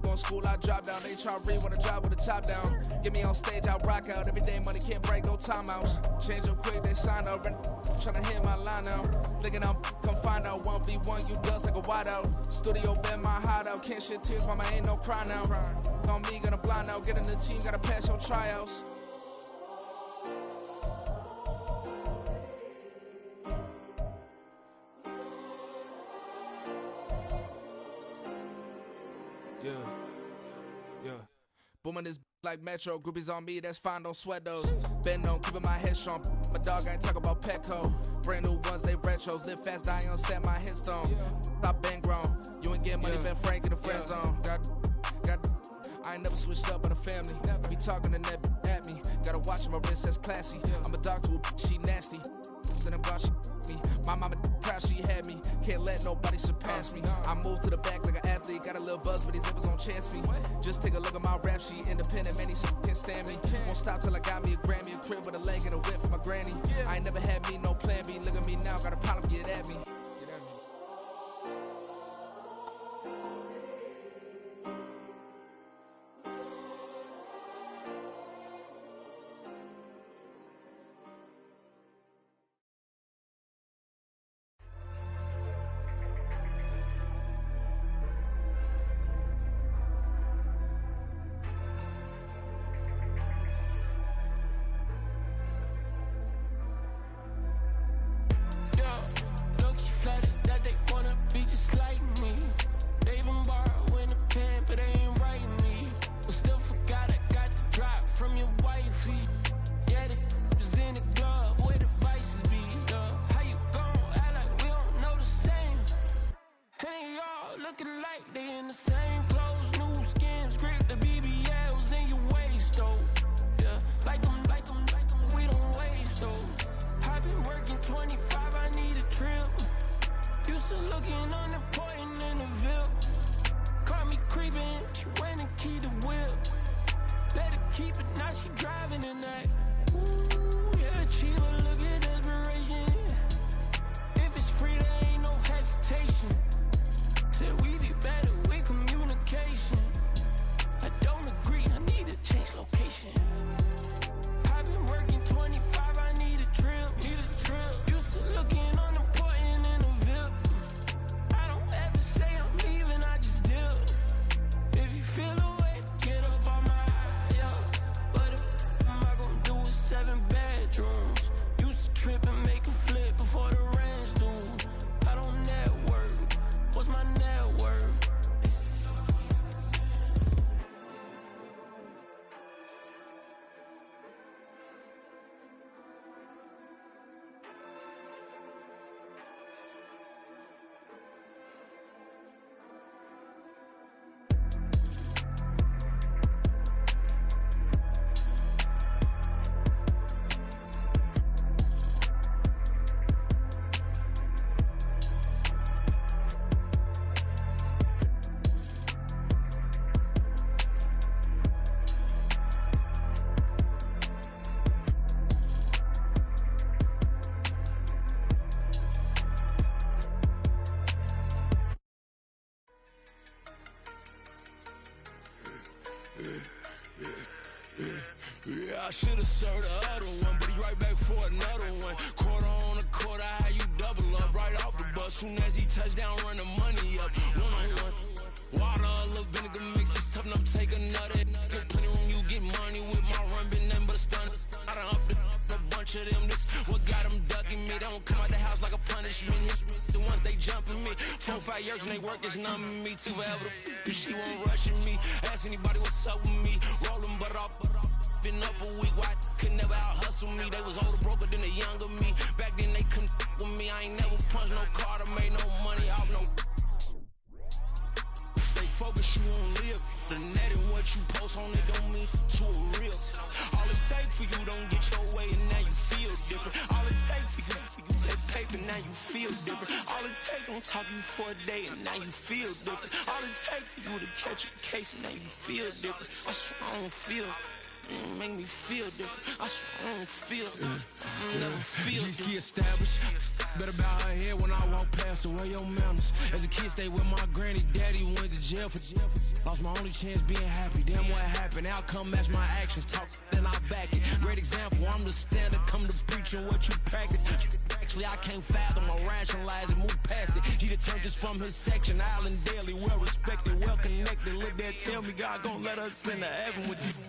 Going school, I drop down. They try to read when I drive with the top down. Get me on stage, I rock out. Every day money can't break, no timeouts. Change up quick, they sign up. Tryna hit my line out. Thinking I'm come find out 1v1, you dust like a wideout. Studio been my hideout. Can't shed tears, mama ain't no cry now. On me, gonna blind out. Get in the team, gotta pass your tryouts. Yeah. Booming this like Metro. Groupies on me, that's fine, don't sweat those. Been on, keeping my head strong. My dog ain't talk about Petco. Brand new ones, they retros. Live fast, die on set, my headstone. Stop been grown. You ain't getting money, been frank in the friend zone. I ain't never switched up on the family. Be talking to that at me. Gotta watch my wrist, that's classy. I'm a dog to a she nasty. Then I'm God, she me. My mama proud she had me. Can't let nobody surpass me. I move to the back like an athlete. Got a little buzz, but these zippers don't chance me. Just take a look at my rap sheet. Independent, man, these can't stand me. Won't stop till I got me a Grammy, a crib with a leg and a whip for my granny. I ain't never had me no plan B. Look at me now, got a problem, get at me. to looking unimportant in the Ville. Caught me creeping, she went and keyed the whip. Let her keep it, now she driving in that. Ooh, yeah, achiever, look at desperation. If it's free, there ain't no hesitation. Said we be better with communication. I don't agree, I need to change location. I've been working 25, I need a trip. Used to looking unimportant in the Ville. I don't ever say I'm leaving, I just dip. If you feel away, get up on my yeah. But if am I gonna do with 7 bedrooms? Used to trip and make a flip before the rent's due. I don't network, what's my net worth? Yeah, I should've served the other one, but he right back for another one. Quarter on a quarter, how you double up right off the bus. Soon as he touch down, run the money up. One-on-one. Water, a little vinegar mix, it's tough enough, take another. Still plenty room, you get money with my run, been nothing but a stun. I done up a bunch of them, this what got them ducking me. They don't come out the house like a punishment. The ones they jumping me. 4 or 5 years and they work is numbing me. Too forever, she won't rushing me. Ask anybody what's up with me. Rollin' butt off. Been up a week, why could never out hustle me? They was older, broker than the younger me. Back then they couldn't with me. I ain't never punched no card or made no money off no. They focus, you on live. The net and what you post on it don't mean to a real. All it take for you don't get your way and now you feel different. All it take for you that paper, now you feel different. All it take don't talk you for a day and now you feel different. All it take for you to catch a case and now you feel different. I swear I don't feel. Make me feel different. I swear I don't feel. I never feel different. Established. Better bow her head when I walk past her. Where your manners? As a kid, stayed with my granny. Daddy went to jail for. Lost my only chance being happy. Damn, what happened? Outcome match my actions. Talk, then I back it. Great example. I'm the standard. Come to preaching what you practice. Actually, I can't fathom or rationalize and move past it. He turned this from his section. Island daily, well respected, well connected. Look there, tell me God gon' let us into heaven with this.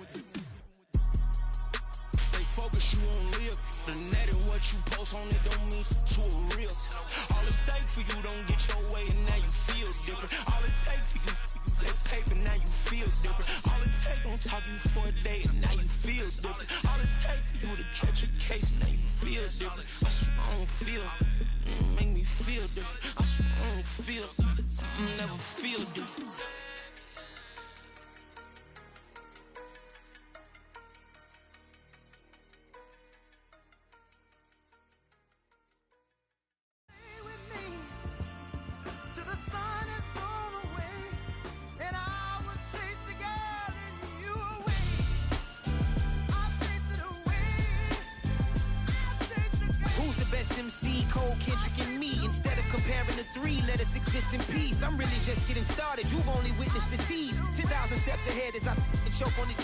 Focus, you on live. The net and what you post on it don't mean to a real. All it take for you don't get your way and now you feel different. All it take for you that paper, now you feel different. All it take don't talk you for a day and now you feel different. All it take for you to catch a case and now you feel different. I swear I don't feel. Make me feel different. I swear I don't feel. I never feel different. MC, Cole, Kendrick, and me. Instead of comparing the three, let us exist in peace. I'm really just getting started. You've only witnessed the tease. 10,000 steps ahead as I choke on it.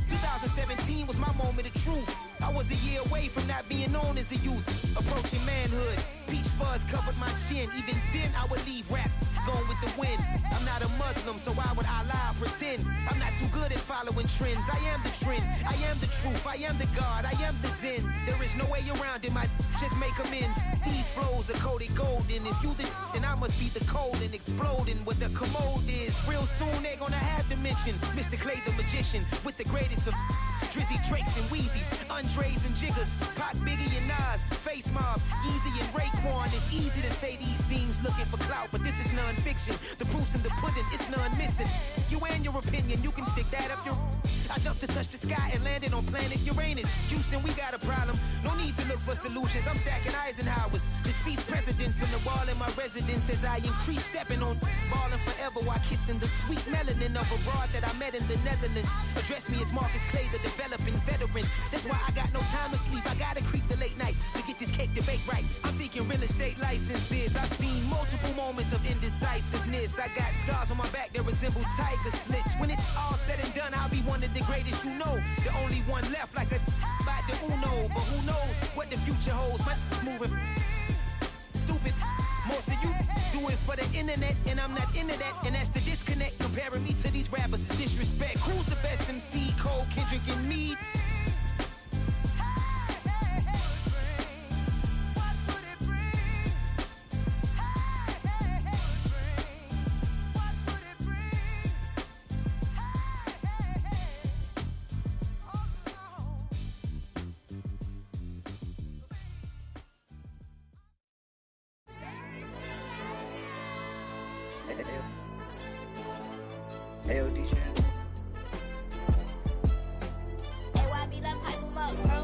2017 was my moment of truth. I was a year away from not being known as a youth. Approaching manhood. Peach fuzz covered my chin. Even then, I would leave rap going with the wind. I'm not a Muslim, so why would I lie or pretend? I'm not too good at following trends. I am the trend. I am the truth. I am the God. I am the Zen. There is no way around it. My just make amends. These flows are coated golden. If you the then I must be the cold and exploding what the commode is. Real soon they're gonna have to mention Mr. Clay the magician with the greatest of Drizzy, Drakes, and Wheezies, Andres and Jiggers, Pac, Biggie, and Nas, Face Mob, Easy and Raekwon. It's easy to say these things. looking for clout, but this is non-fiction. The proof's in the pudding, it's none missing. You and your opinion, you can stick that up your... I jumped to touch the sky and landed on planet Uranus. Houston, we got a problem. No need to look for solutions. I'm stacking Eisenhowers. Deceased presidents in the wall in my residence as I increase stepping on ballin' forever while kissing the sweet melanin of a broad that I met in the Netherlands. Address me as Marcus Clay, the developing veteran. That's why I got no time to sleep. I gotta creep the late night to get this cake to bake right. I'm thinking real estate licenses. I've seen multiple moments of indecisiveness. I got scars on my back that resemble tiger slits. When it's all said and done, I'll be one of the greatest you know. The only one left like a by the Uno. But who knows what the future holds. My moving stupid. Most of you do it for the internet, and I'm not into that. And that's the disconnect. Comparing me to these rappers is disrespect. Who's the best MC? Cole, Kendrick, and me? Hell, DJ. AYB, let pipe him up, bro.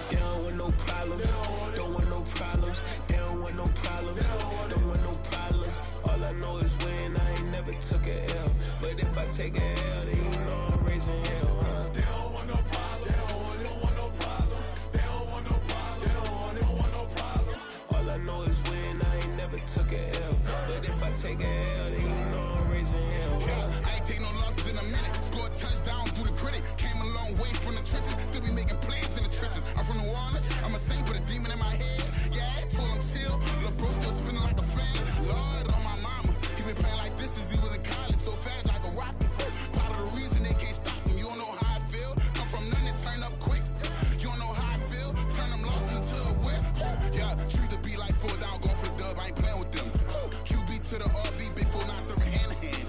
They don't want no problems. Don't want no problems. They don't want no problems. Don't want no problems. All I know is when I ain't never took a L. But if I take a L, then you know I'm raising hell, huh? They don't want no problems. They don't want no problems. They don't want no problems. They don't want no problems. All I know is when I ain't never took a L. But if I take a L, then you know I'm raising hell. I ain't take no losses in a minute. Scored a touchdown through the critic. Came a long way from the trenches. Still be making plays in the trenches. I'm from New Orleans. I'm a saint with a demon in my head. Yeah, I told him chill. Lil' bro still spinning like a fan. Lord on my mama. He been playing like this since he was in college. So fast like a rocket. Part of the reason they can't stop him. You don't know how I feel. Come from nothing, turn up quick. You don't know how I feel. Turn them losses into a whip. Yeah, treat the beat like 4 down. Going for the dub. I ain't playing with them. QB to the RB. Big 4-9 serving hand to hand.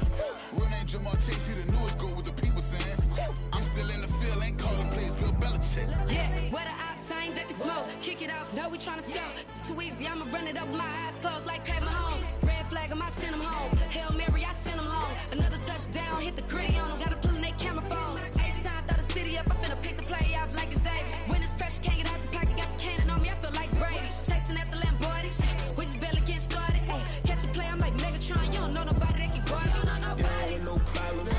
Real name Jamal Chase, he the newest goal with the people saying. I'm still in the field, ain't calling plays, Bill Belichick. Yeah, where the ops, I ain't ducking smoke. Kick it off, no, we tryna score. Too easy, I'ma run it up with my eyes closed like Pat Mahomes. Red flag him, I send him home. Hail Mary, I send him long. Another touchdown, hit the gritty on him. Gotta pull in that camera phone. H-time, throw the city up, I finna pick the play off like it's Xavier. When it's pressure, can't get out the pocket, got the cannon on me, I feel like Brady. Chasing at the Lamborghini, we just barely getting started. Ay, catch a play, I'm like Megatron, you don't know nobody that can guard you, don't know nobody. No problems.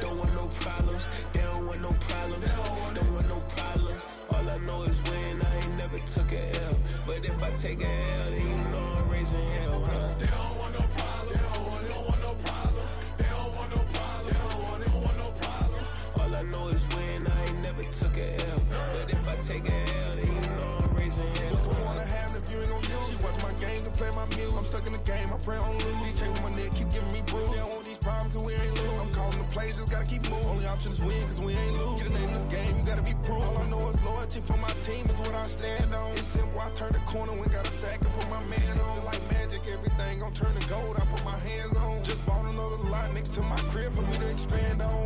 Don't want no problems. They don't want no problems. Don't want no problems. All I know is when I ain't never took a L. But if I take a L, then you know I'm raising hell, huh? They don't want no problems. They don't want no problems. They don't want no problems. They don't want no problems. All I know is when I ain't never took a L. But if I take a L, then you know I'm raising hell. What's the point of having if you ain't gon' use? She watch my game and play my music. I'm stuck in the game, I pray on lose. DJ with my neck, keep giving me bruise. They don't want these problems cause we ain't lose. I'm calling the plays, just gotta keep moving. Only option is win cause we ain't lose. Get a name in this game, you gotta be proof. All I know is loyalty for my team is what I stand on. It's simple, I turn the corner, we got a sack and put my man on. Like magic, everything gon' turn to gold, I put my hands on. Just bought another lot next to my crib for me to expand on.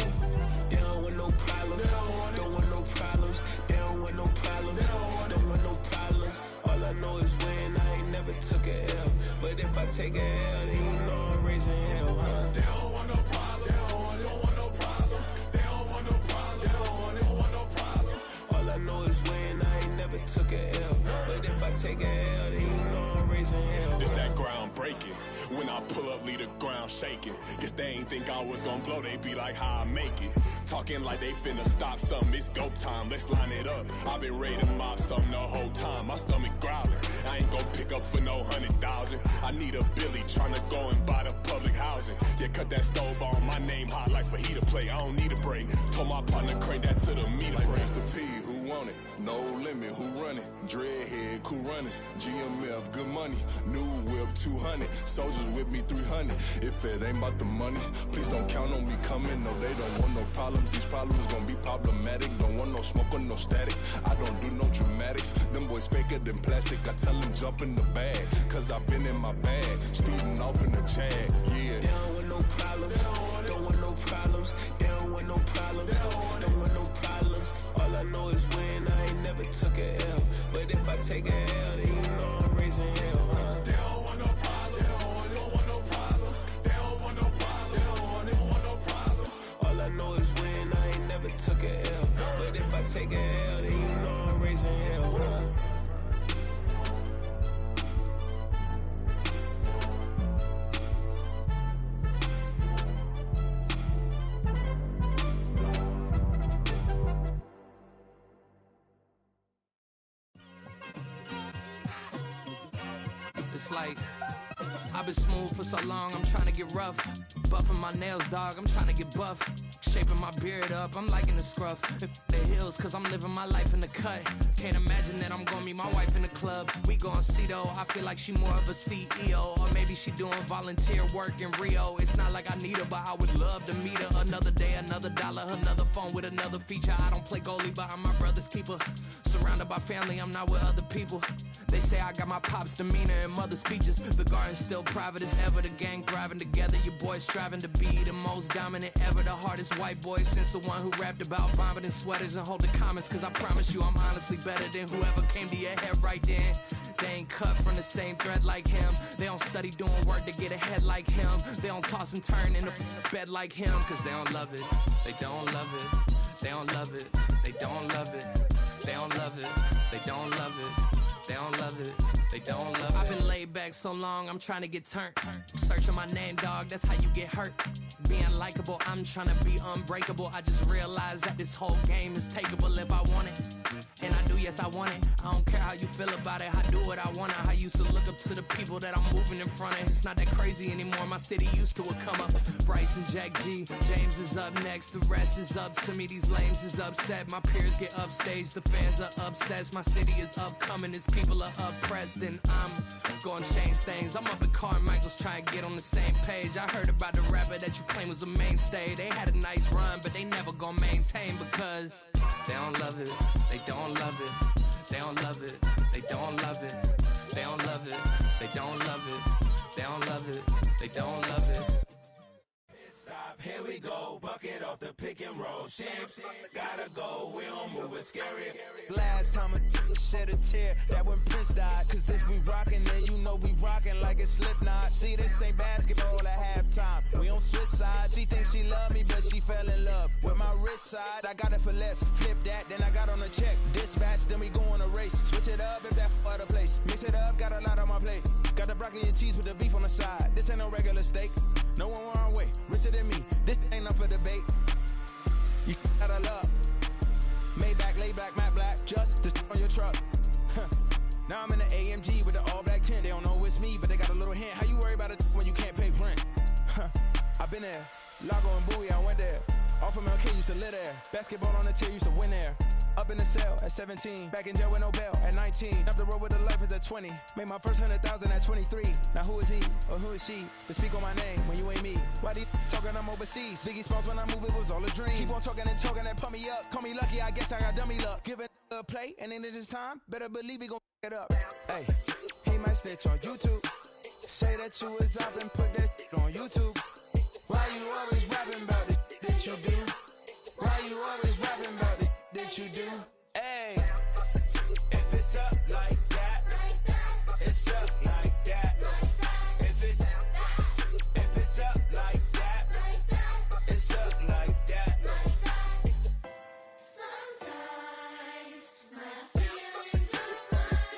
They don't want no problems. Don't want no problems. They don't want no problems. Don't want no problems. All I know is when I ain't never took a L. But if I take a L, then you know I'm raising hell, huh? They don't want no problems. They don't want no problems. They don't want no problems. They don't want no problems. All I know is when I ain't never took a L. But if I take a L, then you know I'm raising hell. It's that ground breaking. When I pull up, leave the ground shaking. Guess they ain't think I was gonna blow, they be like, how I make it. Talking like they finna stop something, it's go time, let's line it up. I've been ready to mob something the whole time, my stomach growling. I ain't gon' pick up for no 100,000. I need a Billy tryna go and buy the public housing. Yeah, cut that stove on, my name hot like fajita play, I don't need a break. Told my partner crank that to the meter break. Mr. P, who want it? No limit, who run it? Dreadhead, cool runners, GMF, good money. New whip, 200, soldiers with me, 300. If it ain't about the money, please don't count on me coming. No, they don't want no problems. These problems gon' be problematic. Don't want no smoke or no static. I don't do no dramatics. Them boys faker than plastic. I tell them jump in the bag, cause I've been in my bag. Speeding off in the Jag, yeah. They don't want no problems. Don't want no problems. They don't want no problems. Don't want no problems. All I know is when I ain't never took a L. But if I take a L, then you know I'm raising hell, huh? They don't want no problems. It's like I've been smooth for so long, I'm trying to get rough. Buffing my nails, dog, I'm trying to get buff. Shaping my beard up, I'm liking the scruff. The hills, cause I'm living my life in the cut. Can't imagine that I'm gonna meet my wife in the club. We gon' see though, I feel like she more of a CEO. Or maybe she doing volunteer work in Rio. It's not like I need her, but I would love to meet her. Another day, another dollar, another phone with another feature. I don't play goalie, but I'm my brother's keeper. Surrounded by family, I'm not with other people. They say I got my pop's demeanor and mother's features. The garden's still private as ever, the gang thriving together. Your boys striving to be the most dominant ever. The hardest white boy since the one who rapped about vomiting sweaters and holding comments. Cause I promise you I'm honestly better than whoever came to your head right then. They ain't cut from the same thread like him. They don't study doing work to get ahead like him. They don't toss and turn in the bed like him. Cause they don't love it, they don't love it. They don't love it, they don't love it. They don't love it, they don't love it. They don't love it, they don't love it. I've been laid back so long, I'm trying to get turned. Searching my name, dog, that's how you get hurt. Being likable, I'm trying to be unbreakable. I just realized that this whole game is takeable if I want it. And I do, yes, I want it. I don't care how you feel about it, I do what I want. I used to look up to the people that I'm moving in front of. It's not that crazy anymore, my city used to it come up. Bryce and Jack G, James is up next. The rest is up to me, these lames is upset. My peers get upstaged, the fans are obsessed. My city is upcoming, its people are oppressed. And I'm gonna change things. I'm up at Carmichael's trying to get on the same page. I heard about the rapper that you claim was a mainstay. They had a nice run, but they never gonna maintain because they don't love it, they don't love it, they don't love it, they don't love it, they don't love it, they don't love it, they don't love it, they don't love it. Stop, here we go, bucket off the pick and roll. Shit, gotta go, we don't move, it's scary. Last time a shed a tear, that when Prince died. Cause if we rockin', then you know we rockin' like it's Slipknot. See, this ain't basketball at halftime, we on switch sides. She thinks she love me, but she fell in love with my rich side. I got it for less, flip that, then I got on a check. Dispatch, then we go on a race. Switch it up if that other place. Mix it up, got a lot on my plate. Got the broccoli and cheese with the beef on the side. This ain't no regular steak, no one wrong way. Richer than me, this ain't up for debate. You got a love. Maybach, lay back, matte black, just to on your truck. Now I'm in the AMG with the all black tint. They don't know it's me, but they got a little hint. How you worry about it when you can't pay rent? I've been there. Lago and Bowie, I went there. Off of MLK, used to live there. Basketball on the tier, used to win there. Up in the cell at 17. Back in jail with no bail at 19. Up the road with the life is at 20. Made my first 100,000 at 23. Now who is he or who is she to speak on my name when you ain't me? Why they talking I'm overseas? Biggie Smalls when I move, it was all a dream. Keep on talking and pump me up. Call me lucky, I guess I got dummy luck. Give it a play and then it's time. Better believe he gon' it up. Hey, he might snitch on YouTube. Say that you was up and put that on YouTube. Why you always rapping about it that you do? Why you always rapping about it that you do? Hey, if it's up like that, it's up like that. If it's up like that, it's up like that. Sometimes my feelings are blind.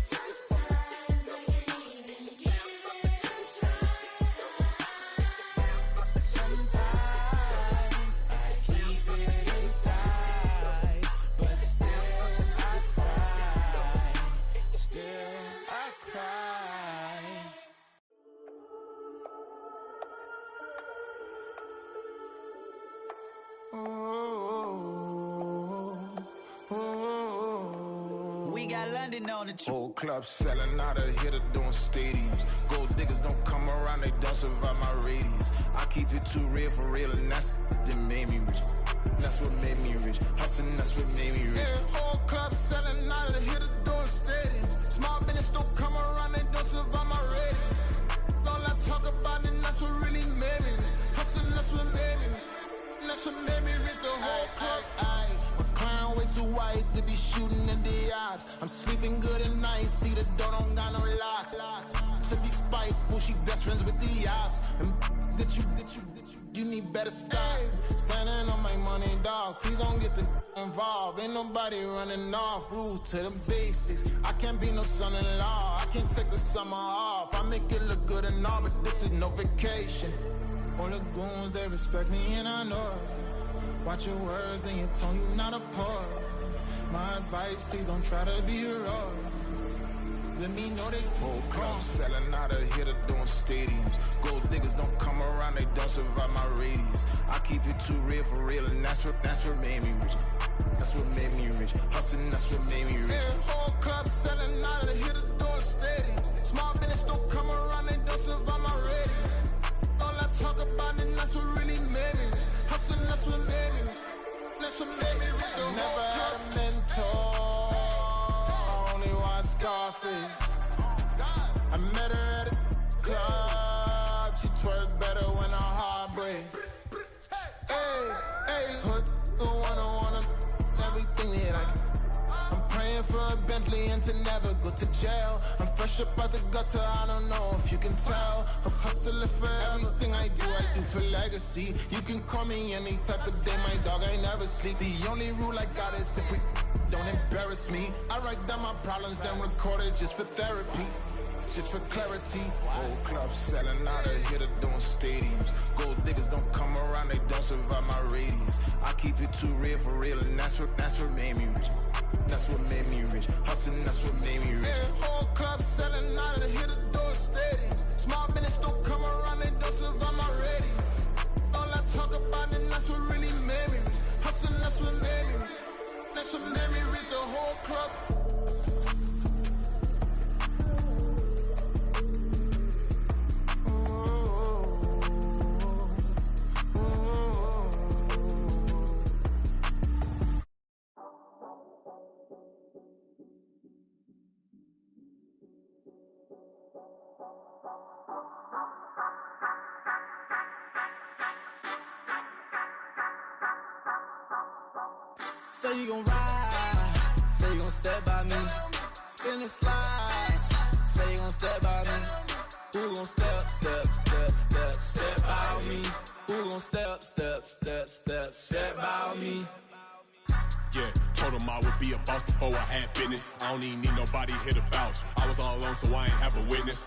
Sometimes I can't even give it a try. Sometimes I keep it inside, but still I cry. Still I cry. We got London on the trip. Whole club selling out of hitter doing stadiums. Gold diggers don't come around, they don't survive my radius. I keep it too real for real, and that's that made me rich. That's what made me rich. Hustling, that's what made me rich. Yeah, whole club selling out of the hitters doing stadiums. Small business don't come around, they don't survive my radius. All I talk about, and that's what really made me rich. Hustling, that's what made me rich. That's what made me rich. The whole club. My crown way too white to be shooting in the odds. I'm sleeping good at night, see the door don't got no locks. To be spiteful, she best friends with the ops. And that you need better stop. Standing on my money, dog. Please don't get the involved. Ain't nobody running off. Rules to the basics. I can't be no son-in-law. I can't take the summer off. I make it look good and all, but this is no vacation. All the goons, they respect me and I know it. Watch your words and your tone, you not a part. My advice, please don't try to be heroic. Let me know they whole club selling out of here to doing stadiums. Gold diggers don't come around, they don't survive my radius. I keep it too real for real, and that's what made me rich. That's what made me rich. Hustling, that's what made me rich. Yeah, whole club selling out of here to doing stadiums. Small business don't come around, they don't survive my radius. All I talk about, and that's what really made me rich. Hustling, that's what made me rich. That's what made me rich. The never had a mentor. Only one Scarface. I met her at a club. She twerk better when her heart breaks. Hey, hood, wanna everything that I can. I'm praying for a Bentley and to never go to jail. I'm fresh up out the gutter, I don't know if you can tell. I'm hustling for everything I do for legacy. You can call me any type of day, my dog, I never sleep. The only rule I got is if we don't embarrass me. I write down my problems, then record it just for therapy. Just for clarity, whole club selling out of here to doing stadiums. Gold diggers don't come around, they don't survive my radius. I keep it too real for real, and that's what made me rich. That's what made me rich. Hustling, that's what made me rich. Yeah, whole club selling out of here to doing stadiums. Small business don't come around, they don't survive my radius. All I talk about, and that's what really made me rich. Hustling, that's what made me rich. That's what made me rich. The whole club. Say you gon' ride, say you gon' step by me, spin and slide, say you gon' step by me. Who gon' step by me? Who gon' step by me? Yeah, told him I would be a boss before I had business. I don't even need nobody here to vouch. I was all alone, so I ain't have a witness.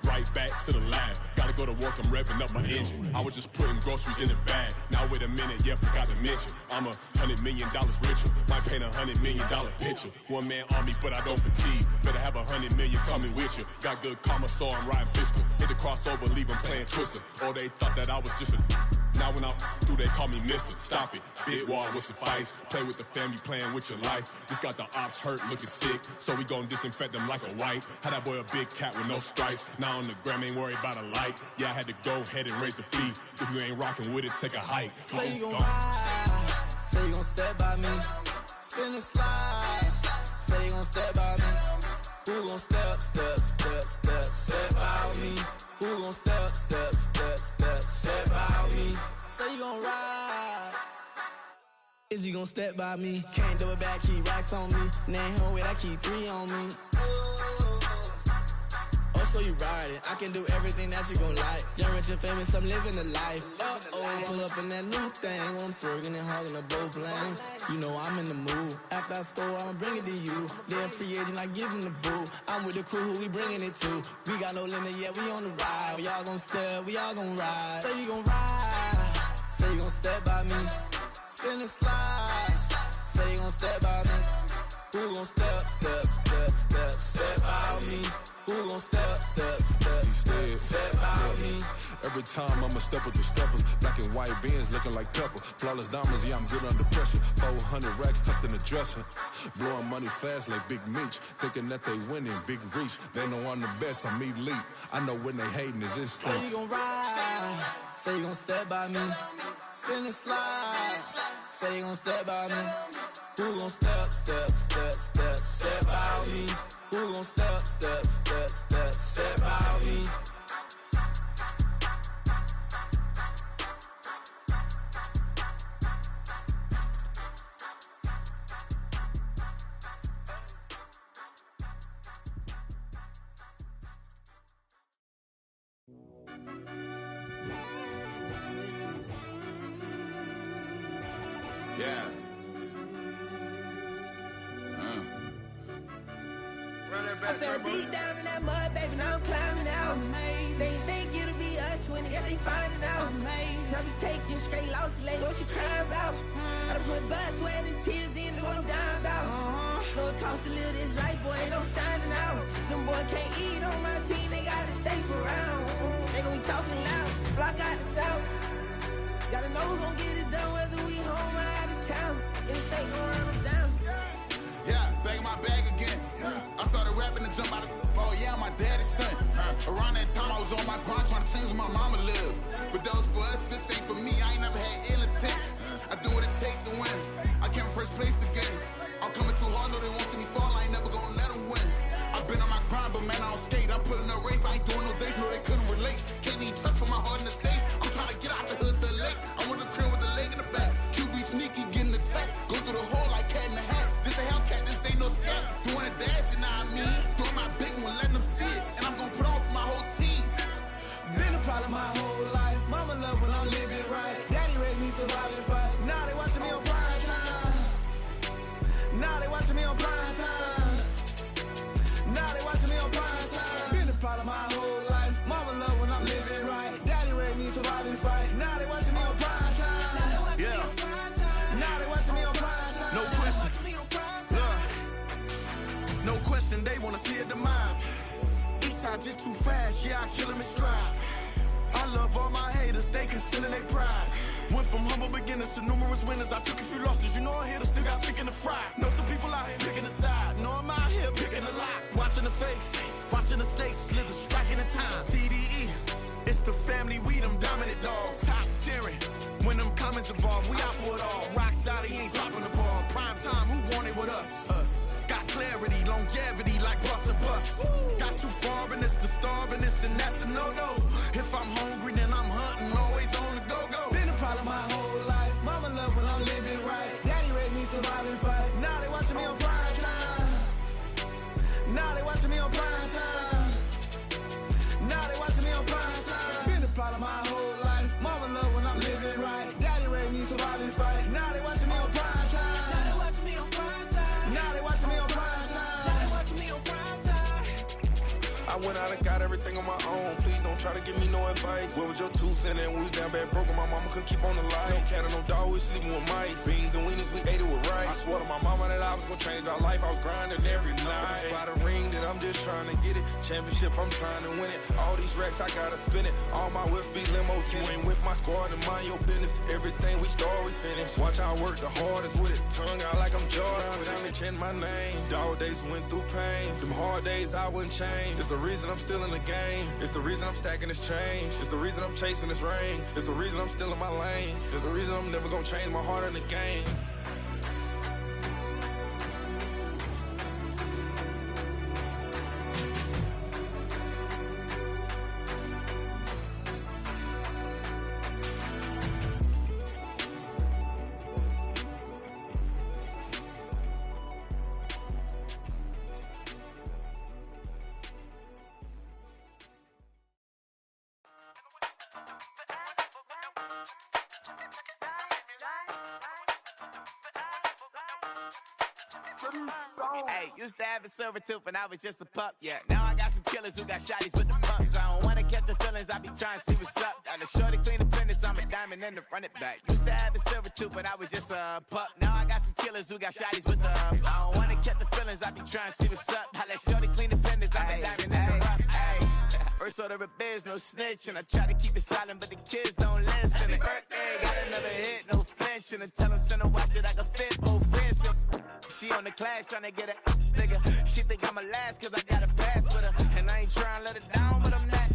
Right back to the lab. Gotta go to work, I'm revving up my engine. I was just putting groceries in the bag. Now wait a minute, yeah, forgot to mention. I'm $100 million richer. Might paint $100 million picture. One man army, but I don't fatigue. Better have 100 million coming with you. Got good karma, so I'm riding fiscal. Hit the crossover, leave them playing Twister. Or they thought that I was just a... Now when I do, they call me mister. Stop it. Big wall with suffice. Play with the family, playing with your life. Just got the ops hurt, looking sick. So we gon' disinfect them like a wipe. Had that boy a big cat with no stripes. Now on the gram, ain't worried about a light. Yeah, I had to go ahead and raise the fee. If you ain't rocking with it, take a hike. Say you gon' ride, say you gon' step by me. Spin and slide, say you gon' step by me. Who gon' step by me? Who gon' step by me? Say you gon' ride. Is he gon' step by me? Can't do it back, keep racks on me. Name him with, I keep 3 on me. Oh, so you ride it. I can do everything that you gon' like. Young, rich, and famous, I'm living the life. Uh-oh, pull up in that new thing. When I'm swerving and hogging up both lanes. You know I'm in the mood. After I score, I'ma bring it to you. They're a free agent, I give him the boo. I'm with the crew, who we bringing it to. We got no limit, yeah, we on the ride. We all gon' step, we all gon' ride. Say you gon' ride, say you gon' step by me. Spin and slide, say you gon' step by me. Who gon' step by me? Who gon' step by me? Every time I'ma step with the steppers. Black and white beans looking like pepper. Flawless diamonds, yeah, I'm good under pressure. 400 racks tucked in the dresser. Blowing money fast like Big Meech. Thinking that they winning, big reach. They know I'm the best, I'm elite. I know when they hating is instinct. Say you gon' ride, say you gon' step by me. Spin and slide, say you gon' step by me. Who gon' step by me? Who gon' step by me? Yeah. I fell deep down in that mud, baby, now I'm climbing out. They think it'll be us when they finding out. I be taking straight losses lately, what you crying about? I done put blood, sweat, and tears in, that's what I'm dying about. No it costs to live this life, boy, ain't no signing out. Them boy can't eat on my team, they gotta stay for round. They gon' be talking loud, block out the south. Gotta know who gon' get it done, whether we home or out of town. In the state, gon' run them down. Yeah, back in my bag again. I started rapping to jump out of. Oh yeah, I'm my daddy's son. Around that time, I was on my grind trying to change where my mama lived. But that was for us, this ain't for me. I ain't never had ill intent. I do what it take to win. I came in first place again. I'm coming too hard, no they won't see me fall. I ain't never gonna let them win. I've been on my grind, but man, I don't skate. I'm putting up race, I ain't doing no days, no they couldn't relate. Can't even touch for my heart in the safe. I'm trying to get out the hood to the lake. I'm with the crib with the leg in the back. QB sneaky, getting attacked. Go through the hole like cat in the hat. This a Hellcat, this ain't no scat. Doing a dash, you know what I mean? Doing my big one, letting them see it. And I'm gonna put on for my whole team. Been a problem my whole life. Mama love when I'm living right. Daddy raised me survive and fight. Now they watching me on prime time. Now they watching me on prime time. Now they watching me on prime time. Been a problem my whole life. Mama love when I'm living right. Daddy raised me survive and fight. Now they watching me on prime time. Yeah. Now they watching me on prime time. No question. No question, they wanna see a demise. Eastside just too fast, yeah, I kill them in stride. I love all my haters, they concealing their pride. Went from humble beginners to numerous winners. I took a few losses, you know I hit, still got chicken to fry. Know some people out here picking a side. Know I'm out here picking a lot. Watching the fakes, watching the stakes, slither, striking the time. TDE, it's the family, we them dominant dogs. Top tiering, when them comments involved, we out for it all. Rock solid, he ain't dropping the ball. Prime time, who want it with us? Us. Got clarity, longevity, like bus and bus. Got too far and it's the starving, this and that's a no-no. If I'm hungry, then I'm hunting, always on the go-go. Been a problem my whole life. Mama love when I'm living right. Daddy raised me survive and fight. Now they watching me on prime time. Now they watching me on prime time. Now they watching me on prime time. Been a problem my whole life. Mama love when I'm living right. Daddy raised me survive and fight. Now they watching me on prime time. Now they watching me on prime time. Now they watching me on prime time. Now they watching me on prime time. I went out and got everything on my own. Please don't try to give me no advice. What was your 2 cents and we was down bad broke and my mama couldn't keep on the light. No cat or no dog, we sleeping with mice. Beans and wieners, we ate it with rice. I swore to my mama that I was gonna change our life. I was grinding every night. By the ring that I'm just trying to get it. Championship, I'm trying to win it. All these racks, I gotta spin it. All my whips be limo tinted. Ain't with my squad and mind your business. Everything we start, we finish. Watch I work the hardest with it. Tongue out like I'm Jordan. Time to change my name. Dog days went through pain. Them hard days I wouldn't change. It's the reason I'm still in the game. It's the reason I'm stacking this change. It's the reason I'm chasing this rain. It's the reason I'm still in my lane. It's the reason I'm never gonna change my heart in the game. Hey, used to have a silver tooth and I was just a pup, yeah. Now I got some killers who got shotties with the pumps. I don't wanna catch the feelings, I be trying to see what's up. Got a shorty clean the fitness, I'm a diamond and to run it back. Used to have a silver tooth but I was just a pup. Now I got some killers who got shotties with the I don't wanna catch the feelings, I be trying to see what's up. I let shorty clean the fitness, I'm a diamond and to run it. First order of biz, no snitch, and I try to keep it silent, but the kids don't listen. Birthday, got another hit, no flinch, and I tell them send a watch that I can fit both wrists. She on the class trying to get a nigga. She think I'm a last cause I got a pass with her, and I ain't trying to let her down, but I'm not.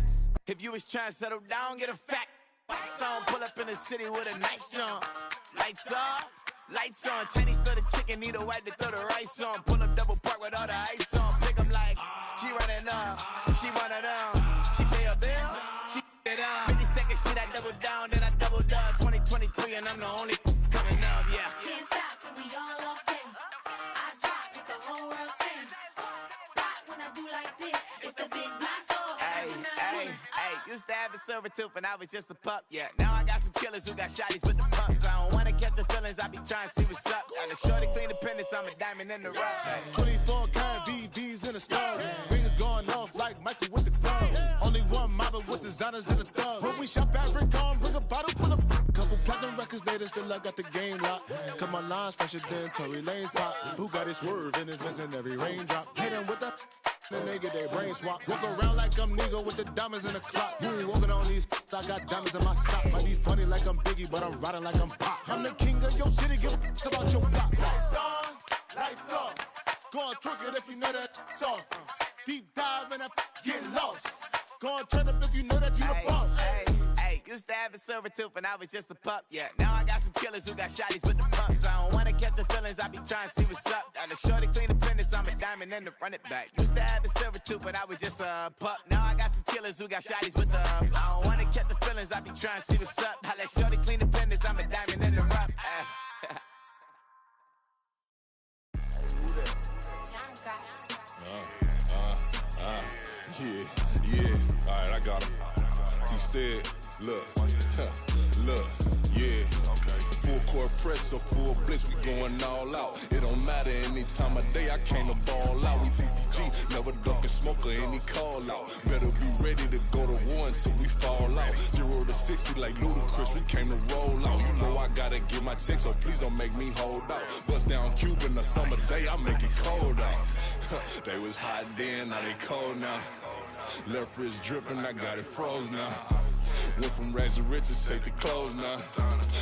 If you was trying to settle down, get a fact. Song pull up in the city with a nice jump. Lights off, lights on. Chinese throw the chicken, need a wipe to throw the rice on. Pull up double park with all the ice on. Pick 'em like she running up, she one of them. She pay her bill, she it up. 52nd Street, I double down, then I doubled up. 2023, and I'm the only coming up, yeah. Can't stop till we all locked in. I drop it, the whole world sings. Rock when I do like this, it's the big black door. Hey, used to have a silver tooth and I was just a pup, yeah. Now I got some killers who got shotties with the pumps. I don't wanna catch the feelings, I be trying to see what's up. Got a shorty clean the pendants, I'm a diamond in the rough. 24 karat VVs in the stars. Rings going off like Michael with the club. Only one model with designers in the thugs. When we shop at Rick on, bring a bottle full of couple platinum records. cause later still I got the game locked. Cause my lines fresher than Tory Lane's pop. Who got his swerve and is missing every raindrop. Hit him with that and they get their brain swap. Walk around like I'm Nego with the diamonds in the clock. You ain't walking on these, I got diamonds in my socks. Might be funny like I'm Biggie, but I'm riding like I'm Pop. I'm the king of your city, give a about your block. Lights on, lights off. Go on, twerk it if you know that off. Deep dive and get lost. Go on, turn up if you know that you the boss. Hey, used to have a silver tooth when I was just a pup, yeah. Now I got some killers who got shotties with the pumps. I don't wanna catch the feelings, I be trying to see what's up. Got a shorty clean the pendants, I'm a diamond and to run it back. Used to have a silver tooth when I was just a pup. Now I got some killers who got shotties with the I don't wanna catch the feelings, I be trying to see what's up. I let shorty clean the pendants, I'm a diamond and to run. Yeah, alright, I got him. T-Stead, look, look, yeah. Full court press, so full blitz, we going all out. It don't matter any time of day, I came to ball out. We TCG, never duck a smoker, any call out. Better be ready to go to war until we fall out. 0 to 60 like Ludacris, we came to roll out. You know I gotta get my check, so please don't make me hold out. Bust down Cuban, a summer day, I make it cold out. They was hot then, now they cold now. Left wrist dripping, I got it froze now. Went from rags to riches, take the clothes now.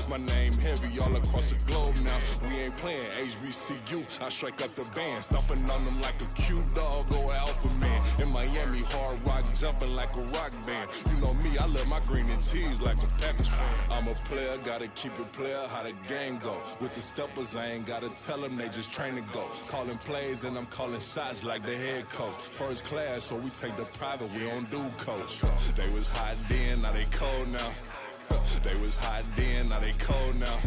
My name heavy all across the globe now. We ain't playing HBCU, I strike up the band. Stomping on them like a cute dog or alpha man. In Miami, hard rock jumping like a rock band. You know me, I love my green and cheese like a Packers fan. I'm a player, gotta keep it player, how the game go. With the steppers, I ain't gotta tell them, they just train to go. Calling plays and I'm calling shots like the head coach. First class, so we take the private, we don't do coach. They was hot then, now they cold now. They was hot then, now they cold now.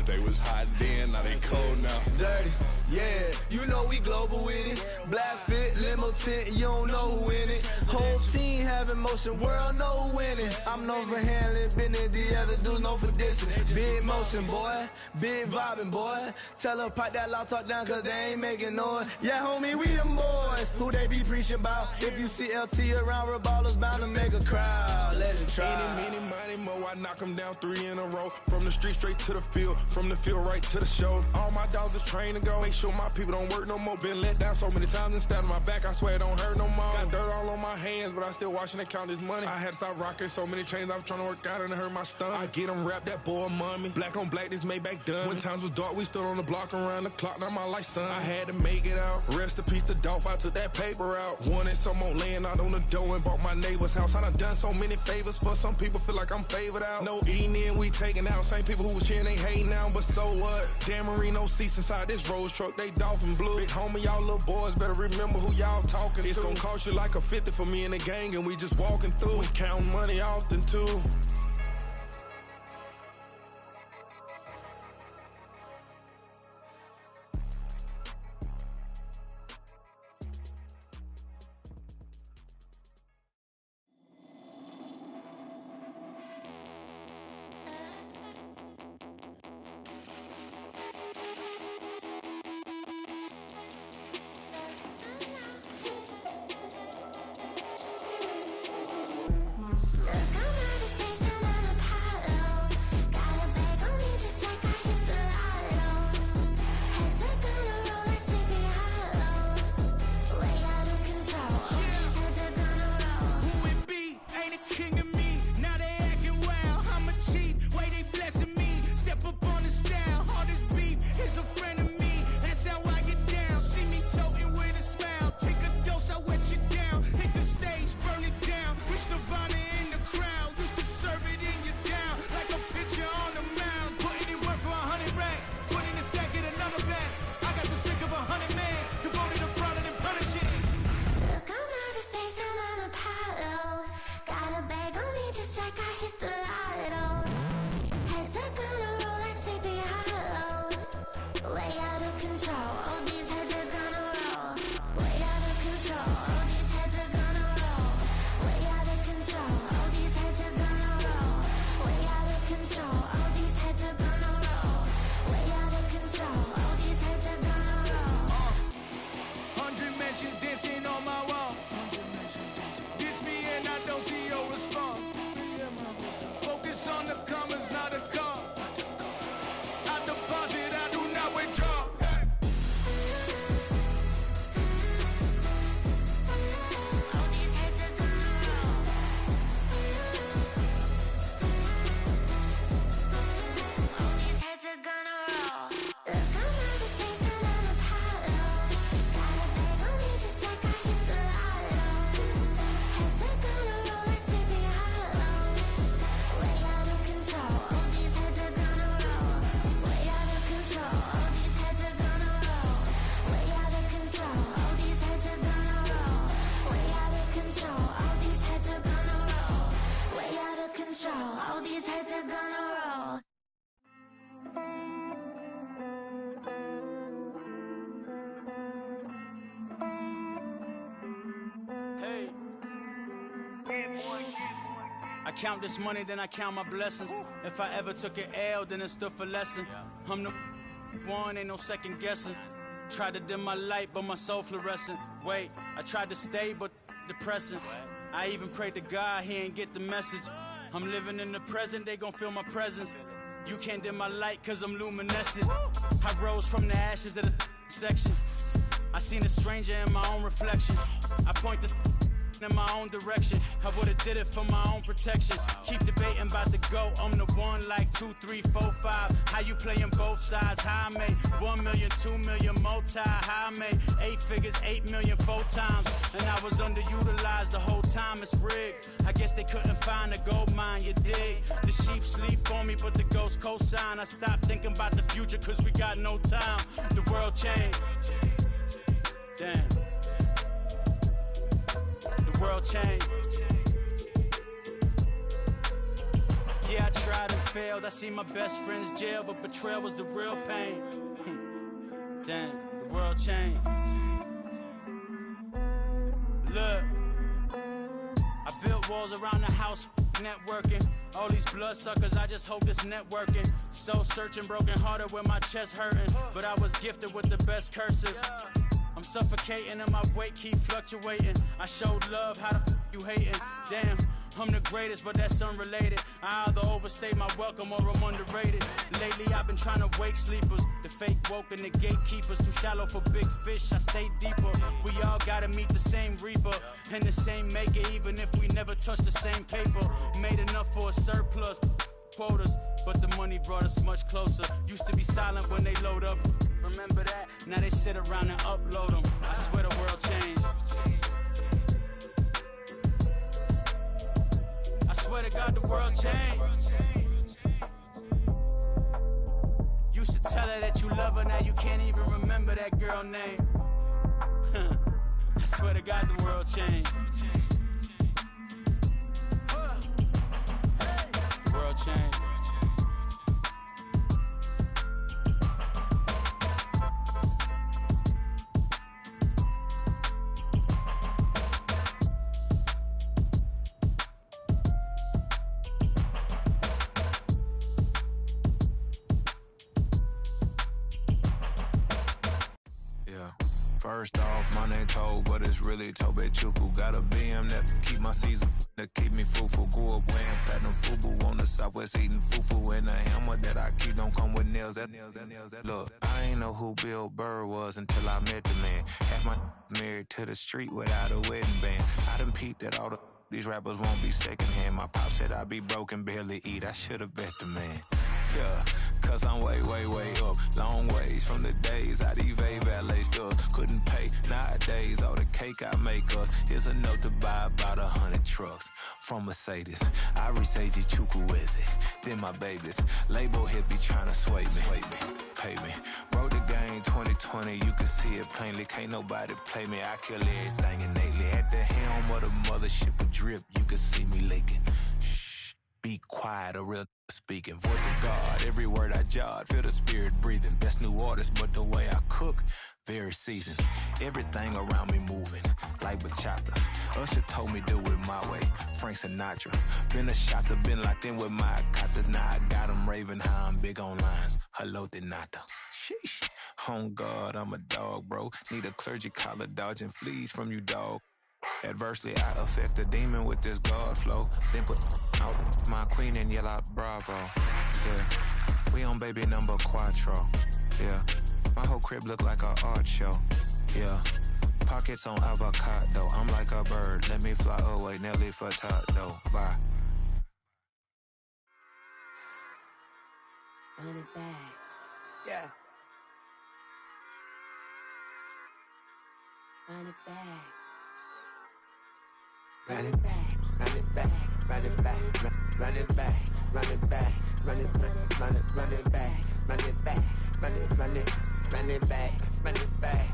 They was hot then, now they cold now. Dirty, yeah, you know we global with it. Black fit, limo tint, you don't know who in it. Whole team having motion, world know who winning. I'm known for handling business, the other dudes known for dissing. Big motion, boy, big vibing, boy. Tell them pipe that loud talk down, cause they ain't making noise. Yeah, homie, we them boys, who they be preaching about. If you see LT around, Reballo's bound to make a crowd. Let it try. Any, money, mo, I knock them down 3 in a row. From the street straight to the field, from the field right to the show. All my dogs are trained to go. Make sure my people don't work no more. Been let down so many times and stabbed my back. I swear it don't hurt no more. Got dirt all on my hands, but I still watching and count this money. I had to stop rocking so many chains. I was trying to work out and it hurt my stomach. I get them wrapped, that boy mommy. Black on black, this Maybach done. When times was dark, we stood on the block around the clock. Now my life, son. I had to make it out. Rest in peace to Dolph. I took that paper out. Wanted some more laying out on the dough and bought my neighbor's house. I done so many favors for some people. Feel like I'm favored out. No eating in, we taking out. Same people who was cheering, they hating now, but so what? Dan Marino seats inside this Rolls truck, they dolphin blue. Big homie, y'all little boys better remember who y'all talking to. It's gonna cost you like a 50 for me and the gang, and we just walking through. We counting money often too. Come on, on the come is not a car. I deposit, I do not withdraw. All these heads are gonna roll. Hey. I count this money, then I count my blessings. If I ever took an L, then it stood for lesson. I'm the one, ain't no second guessing. Tried to dim my light, but my soul fluorescent. Wait, I tried to stay, but depressing. I even prayed to God, he ain't get the message. I'm living in the present, they gon' feel my presence. You can't dim my light, cause I'm luminescent. I rose from the ashes of the section. I seen a stranger in my own reflection. I point the in my own direction. I would've did it for my own protection. Keep debating about the go. I'm the one like 2, 3, 4, 5. How you playing both sides? How I made 1 million, 2 million multi. How I made 8 figures, 8 million 4 times. And I was underutilized the whole time. It's rigged. I guess they couldn't find a gold mine. You dig? The sheep sleep on me, but the ghost co-sign. I stopped thinking about the future, cause we got no time. The world changed. Damn. The world changed. Yeah, I tried and failed. I seen my best friends jail, but betrayal was the real pain. Damn, the world changed. Look, I built walls around the house, networking. All these bloodsuckers, I just hope this networking. Soul searching, broken hearted with my chest hurting. But I was gifted with the best cursive. I'm suffocating and my weight keep fluctuating. I showed love, how the you hating? Damn, I'm the greatest, but that's unrelated. I either overstay my welcome or I'm underrated. Lately I've been trying to wake sleepers. The fake woke and the gatekeepers. Too shallow for big fish, I stay deeper. We all gotta meet the same reaper and the same maker, even if we never touch the same paper. Made enough for a surplus quotas, but the money brought us much closer. Used to be silent when they load up. Remember that? Now they sit around and upload them. I swear the world changed. I swear to God the world changed. Used to tell her that you love her, now you can't even remember that girl name. I swear to God the world changed. The world changed. First off, my name Toad, but it's really Tobe Chuku. Got a BM that keep my season, that keep me fruitful. Grew up wearing platinum FUBU on the Southwest eating fufu. And the hammer that I keep don't come with nails. Look, I ain't know who Bill Burr was until I met the man. Half my married to the street without a wedding band. I done peeped that all these rappers won't be secondhand. My pop said I'd be broke and barely eat. I should've bet the man. Yeah, cause I'm way, way, way up. Long ways from the days I evade valet stores. Couldn't pay nowadays. All the cake I make us is enough to buy about 100 trucks from Mercedes. I resage Chukwueze, then my babies. Label hit be trying to sway me. Pay me. Wrote the game 2020, you can see it plainly. Can't nobody play me. I kill everything innately. At the helm of the mothership of drip, you can see me leaking. Shh, be quiet, a real speaking. Voice of God, every word I jot. Feel the spirit breathing. Best new artist, but the way I cook, very seasoned. Everything around me moving, like bachata. Usher told me do it my way. Frank Sinatra. Been a shotter, been locked in with my katas. Now I got them raving how I'm big on lines. Hello, Denata. Sheesh. On God, I'm a dog, bro. Need a clergy collar, dodging fleas from you, dog. Adversely, I affect a demon with this God flow. Then put Out my queen and yell out bravo. Yeah, we on baby number quattro. Yeah, my whole crib look like a art show. Yeah, pockets on avocado. I'm like a bird, let me fly away, Nelly Furtado. Bye. Run it back. Yeah. Run it back. Run it back, run it back, run it back, run it back, run it back, run it back, run it back, run it back, run it back, run it back,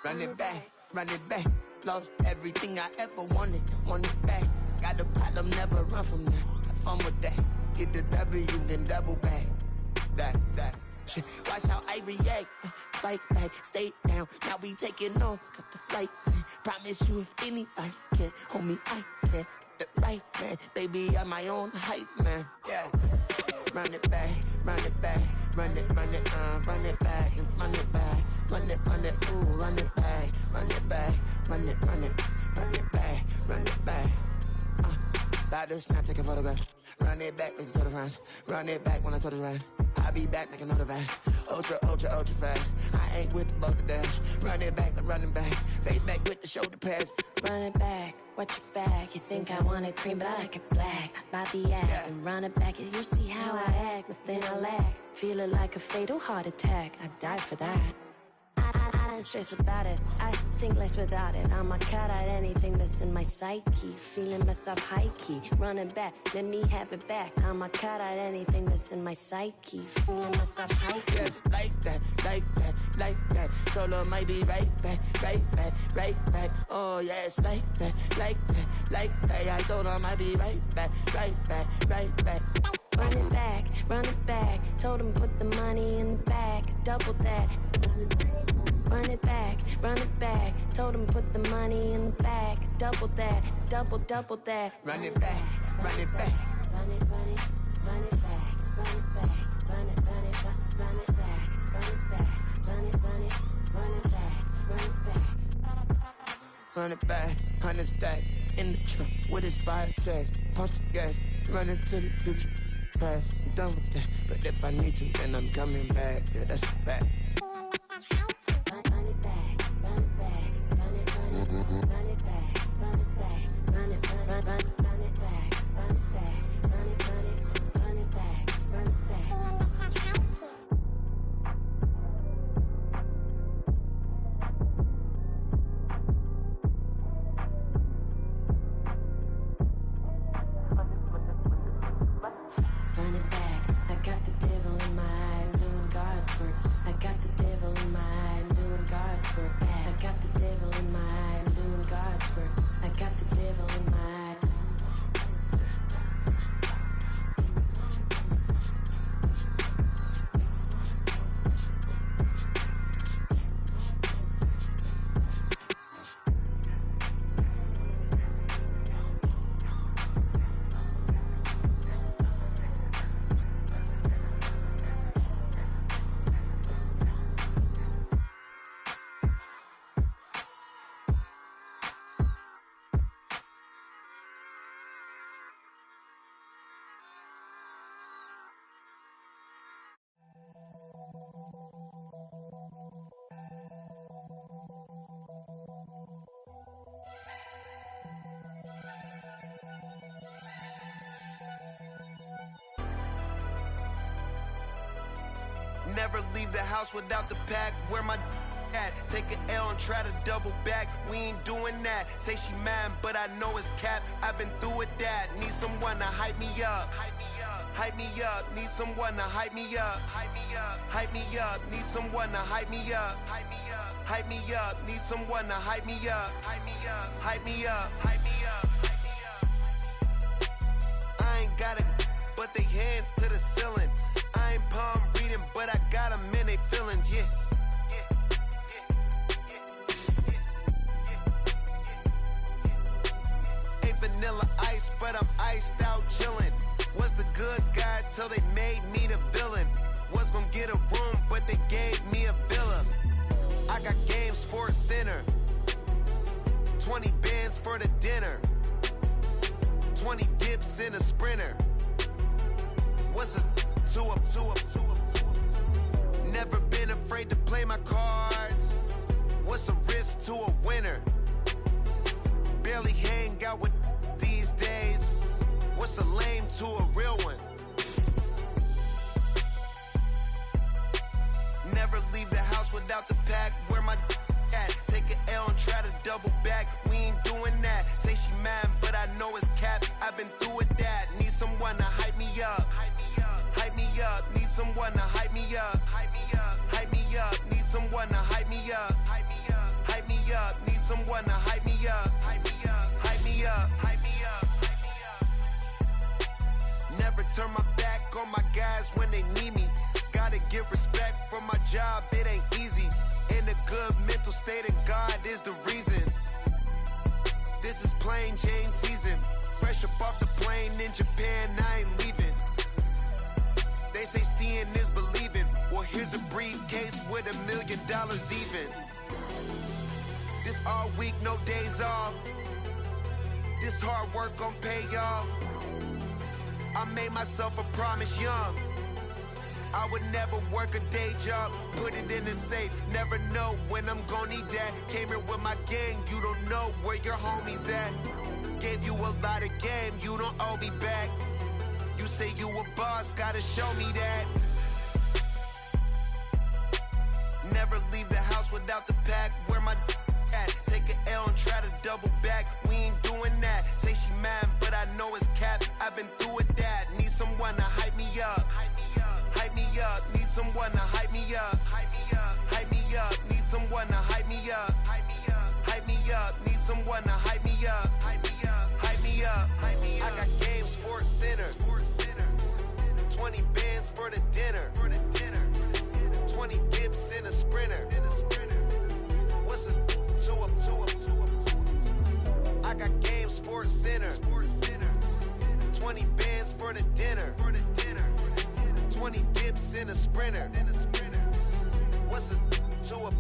run it back, run it back. Lost everything I ever wanted, want it back. Got a problem, never run from that. Have fun with that. Get the W, then double back. That. Shit. Watch how I react. Fight back, stay down. Now we taking off, got the flight. Promise you if anybody can, homie, I can. Get the right man, baby, I'm my own hype man. Yeah. Run it back, run it back, run it back, run it back, run it back, ooh, run it back, run it back, run it back, run it back. About to snap, take a photograph. Run it back, make it to the front. Run it back when I told it right. I'll be back, make another back. Ultra fast. I ain't with the boat to dash. Run it back, I'm running back. Face back with the shoulder pads. Run it back, watch your back. You think I want it cream, but I like it black. Body act, yeah. And run it back. You see how I act, nothing I lack. Feel it like a fatal heart attack. I die for that. I don't stress about it. I think less without it. I'ma cut out anything that's in my psyche. Feeling myself high key. Running back, let me have it back. I'ma cut out anything that's in my psyche. Feeling myself high key. Yes, like that, like that, like that. Told her might be right back, right back, right back. Oh yes, like that, like that, like that. I told her might be right back, right back, right back. Run it back, run it back. Told him put the money in the bag. Double that. Run it back, run it back. Told him put the money in the bag. Double that, double that. Run it back, run it back. Run it, run it, run it back, run it back, run it, run it, run it back, run it back, run it, run it, run it back, run it back. Run it back, 100 stack in the truck with his fire tag. Post the gas, running to the future. Past, I'm done with that. But if I need to, then I'm coming back. Yeah, that's a fact. Run it back, run it back, run it, run it, run it back, run it back, run it, run it back, run it back, run it, run it, run it back, run it back. Run it back, I got the devil in my eye, doing guard work. I got the devil in my eye, doing guard work. I got the devil in my eye, doing guard work. I got the devil in my eye. Never leave the house without the pack. Where my at? Take an L and try to double back. We ain't doing that. Say she mad, but I know it's cap. I've been through with that. Need someone to hype me up. Hype me up. Need someone to hype me up. Hype me up. Need someone to hype me up. Hype me up. Need someone to hype me up. Hype me up. I ain't got it, but they hands to the ceiling. I ain't palm reading, but I got them in they feelings, yeah. Ain't vanilla ice, but I'm iced out chillin'. Was the good guy till they made me the villain. Was gonna get a room, but they gave me a villa. I got Game Sports Center. 20 bands for the dinner. 20 dips in a sprinter. What's a two up? Never been afraid to play my cards. What's a risk to a winner? Barely hang out with these days. What's a lame to a real one? Never leave the house without the pack. Where my at? Take an L and try to double back. We ain't doing that. Say she mad, but I know it's cap. I've been through with that. Need someone to hype me up. Hype me up. Need someone to hype me up. Hype me up. Need someone to hype me up. Hype me up. Need someone to hype me up. Hype me up. Never turn my back on my guys when they need me. Gotta give respect for my job, it ain't easy. In a good mental state, and God is the reason. This is plain Jane season. Fresh up off the plane in Japan, I ain't leaving. They say seeing is believing. Well, here's a briefcase with $1 million even. This all week, no days off. This hard work gon' pay off. I made myself a promise young. I would never work a day job, put it in the safe. Never know when I'm gon' need that. Came here with my gang, you don't know where your homies at. Gave you a lot of game, you don't owe me back. You say you a boss, gotta show me that. Never leave the house without the pack. Where my at? Take an L and try to double back. We ain't doing that. Say she mad, but I know it's cap. I've been through with that. Need someone to hype me up. Hype me up. Need someone to hype me up. Hype me up. Need someone to hype me up. Hype me up. Need someone to hype me up. Hype me up. I got Game Sports Center. 20 bands for the dinner. 20 dips in a sprinter. What's a two up? I got Game Sports Center. 20 bands for the dinner. 20 dips in a sprinter. What's a two up?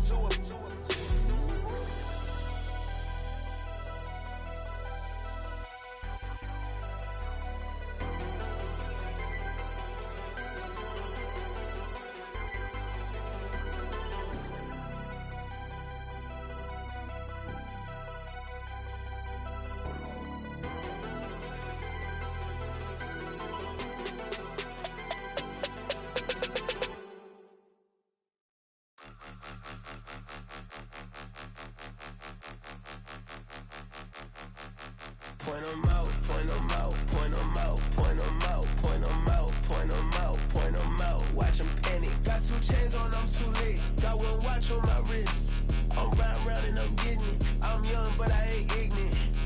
Point 'em out, point 'em out, point 'em out, point 'em out, point 'em out, point 'em out, point 'em out. Watch 'em panic. Got 2 chains on, I'm too late. Got 1 watch on my wrist. I'm riding round and I'm getting it. I'm young, but I ain't ignorant.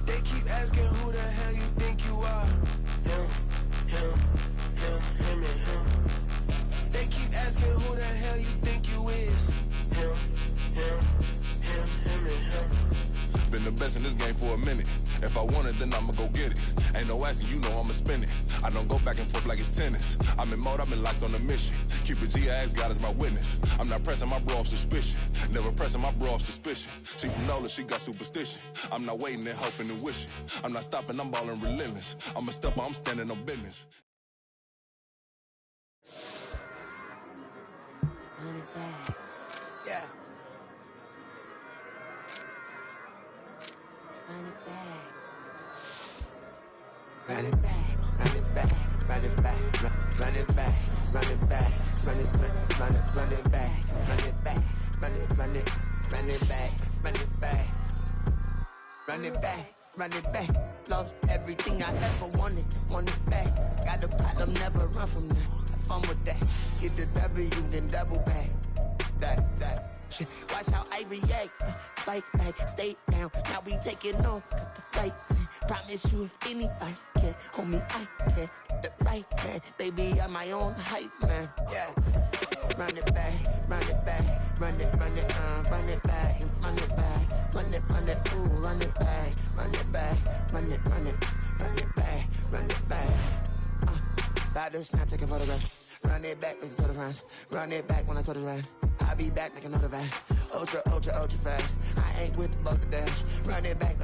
They keep asking who the hell you think you are. Him, and him. They keep asking who the hell you think you is. Him, and him. Been the best in this game for a minute. If I want it, then I'ma go get it. Ain't no asking, you know I'ma spin it. I don't go back and forth like it's tennis. I'm in mode, I've been locked on a mission. Keep it G, I ask God as my witness. I'm not pressing my bro off suspicion. Never pressing my bro off suspicion. She from Nola, she got superstition. I'm not waiting and hoping and wishing. I'm not stopping, I'm balling relentless. I'm a stepper, I'm standing on business. Yeah. Run it back, run it back, run it back, run it back, run it back, run it back, run it back, run it back, run it back, run it back, run it back. Lost everything I ever wanted it back. Got a problem, never run from that. Have fun with that. Get the W, then double back. That. Shit. Watch how I react. Fight back, stay down. Now we taking off. Cut the flight. Promise you if anybody can, homie, I can. Get the right man. Baby, I'm my own hype man. Yeah. Run it back, run it back, run it back, and run it back, run it, ooh, run it back, run it back, run it back, run it back. About to snap, taking photographs. Run it back, make it to the friends. Run it back when I told it right. I'll be back, make another back. Ultra fast. I ain't with the boat to dash. Run it back,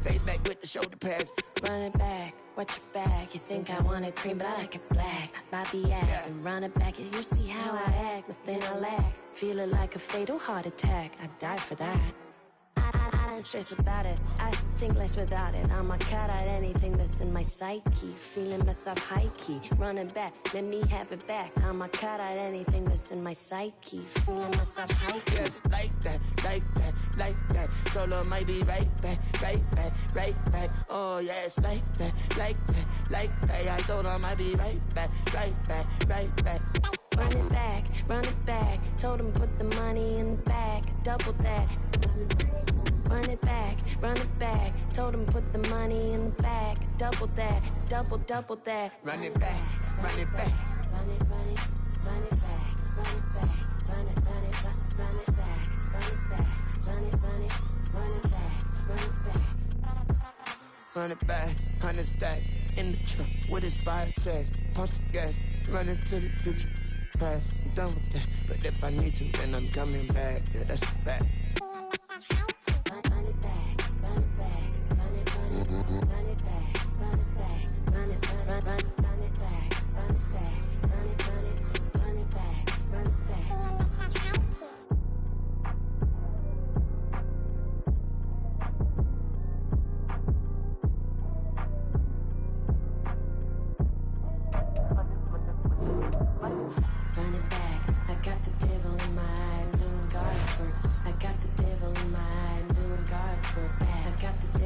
face back with the shoulder pads. Run it back, watch your back. You think I want it cream, but I like it black. By the act, and run it back. You see how I act, nothing I lack. Feel it like a fatal heart attack. I'd die for that. I don't stress about it. I think less without it. I'ma cut out anything that's in my psyche. Feeling myself high key. Running back, let me have it back. I'ma cut out anything that's in my psyche. Feeling myself high key. Yes, like that, like that, like that. Solo might be right back, right back, right back. Oh yes, like that, like that, like that. I told her I might be right back, right back, right back. Run it back, run it back. Told him put the money in the bag, double that. Run it back, run it back. Told him put the money in the bag, double that, double that. Run it back, run it back. Run it, run it, run it back, run it back, run it, run it, run it back, run it back, run it, run it, run it back, run it back. Run it back, 100 stack in the truck with his fire tag. Punch the gas, running to the future. Past, I'm done with that. But if I need to, then I'm coming back. Yeah, that's a fact. Run it back, run it back, run it, run it, run it back, run it back, run it, run it back, run it back, run it, run it, run it back, run it back. Run it back, I got the devil in my eye, I'm doing guard work. I got the devil in my eye, I'm doing guard work. I got the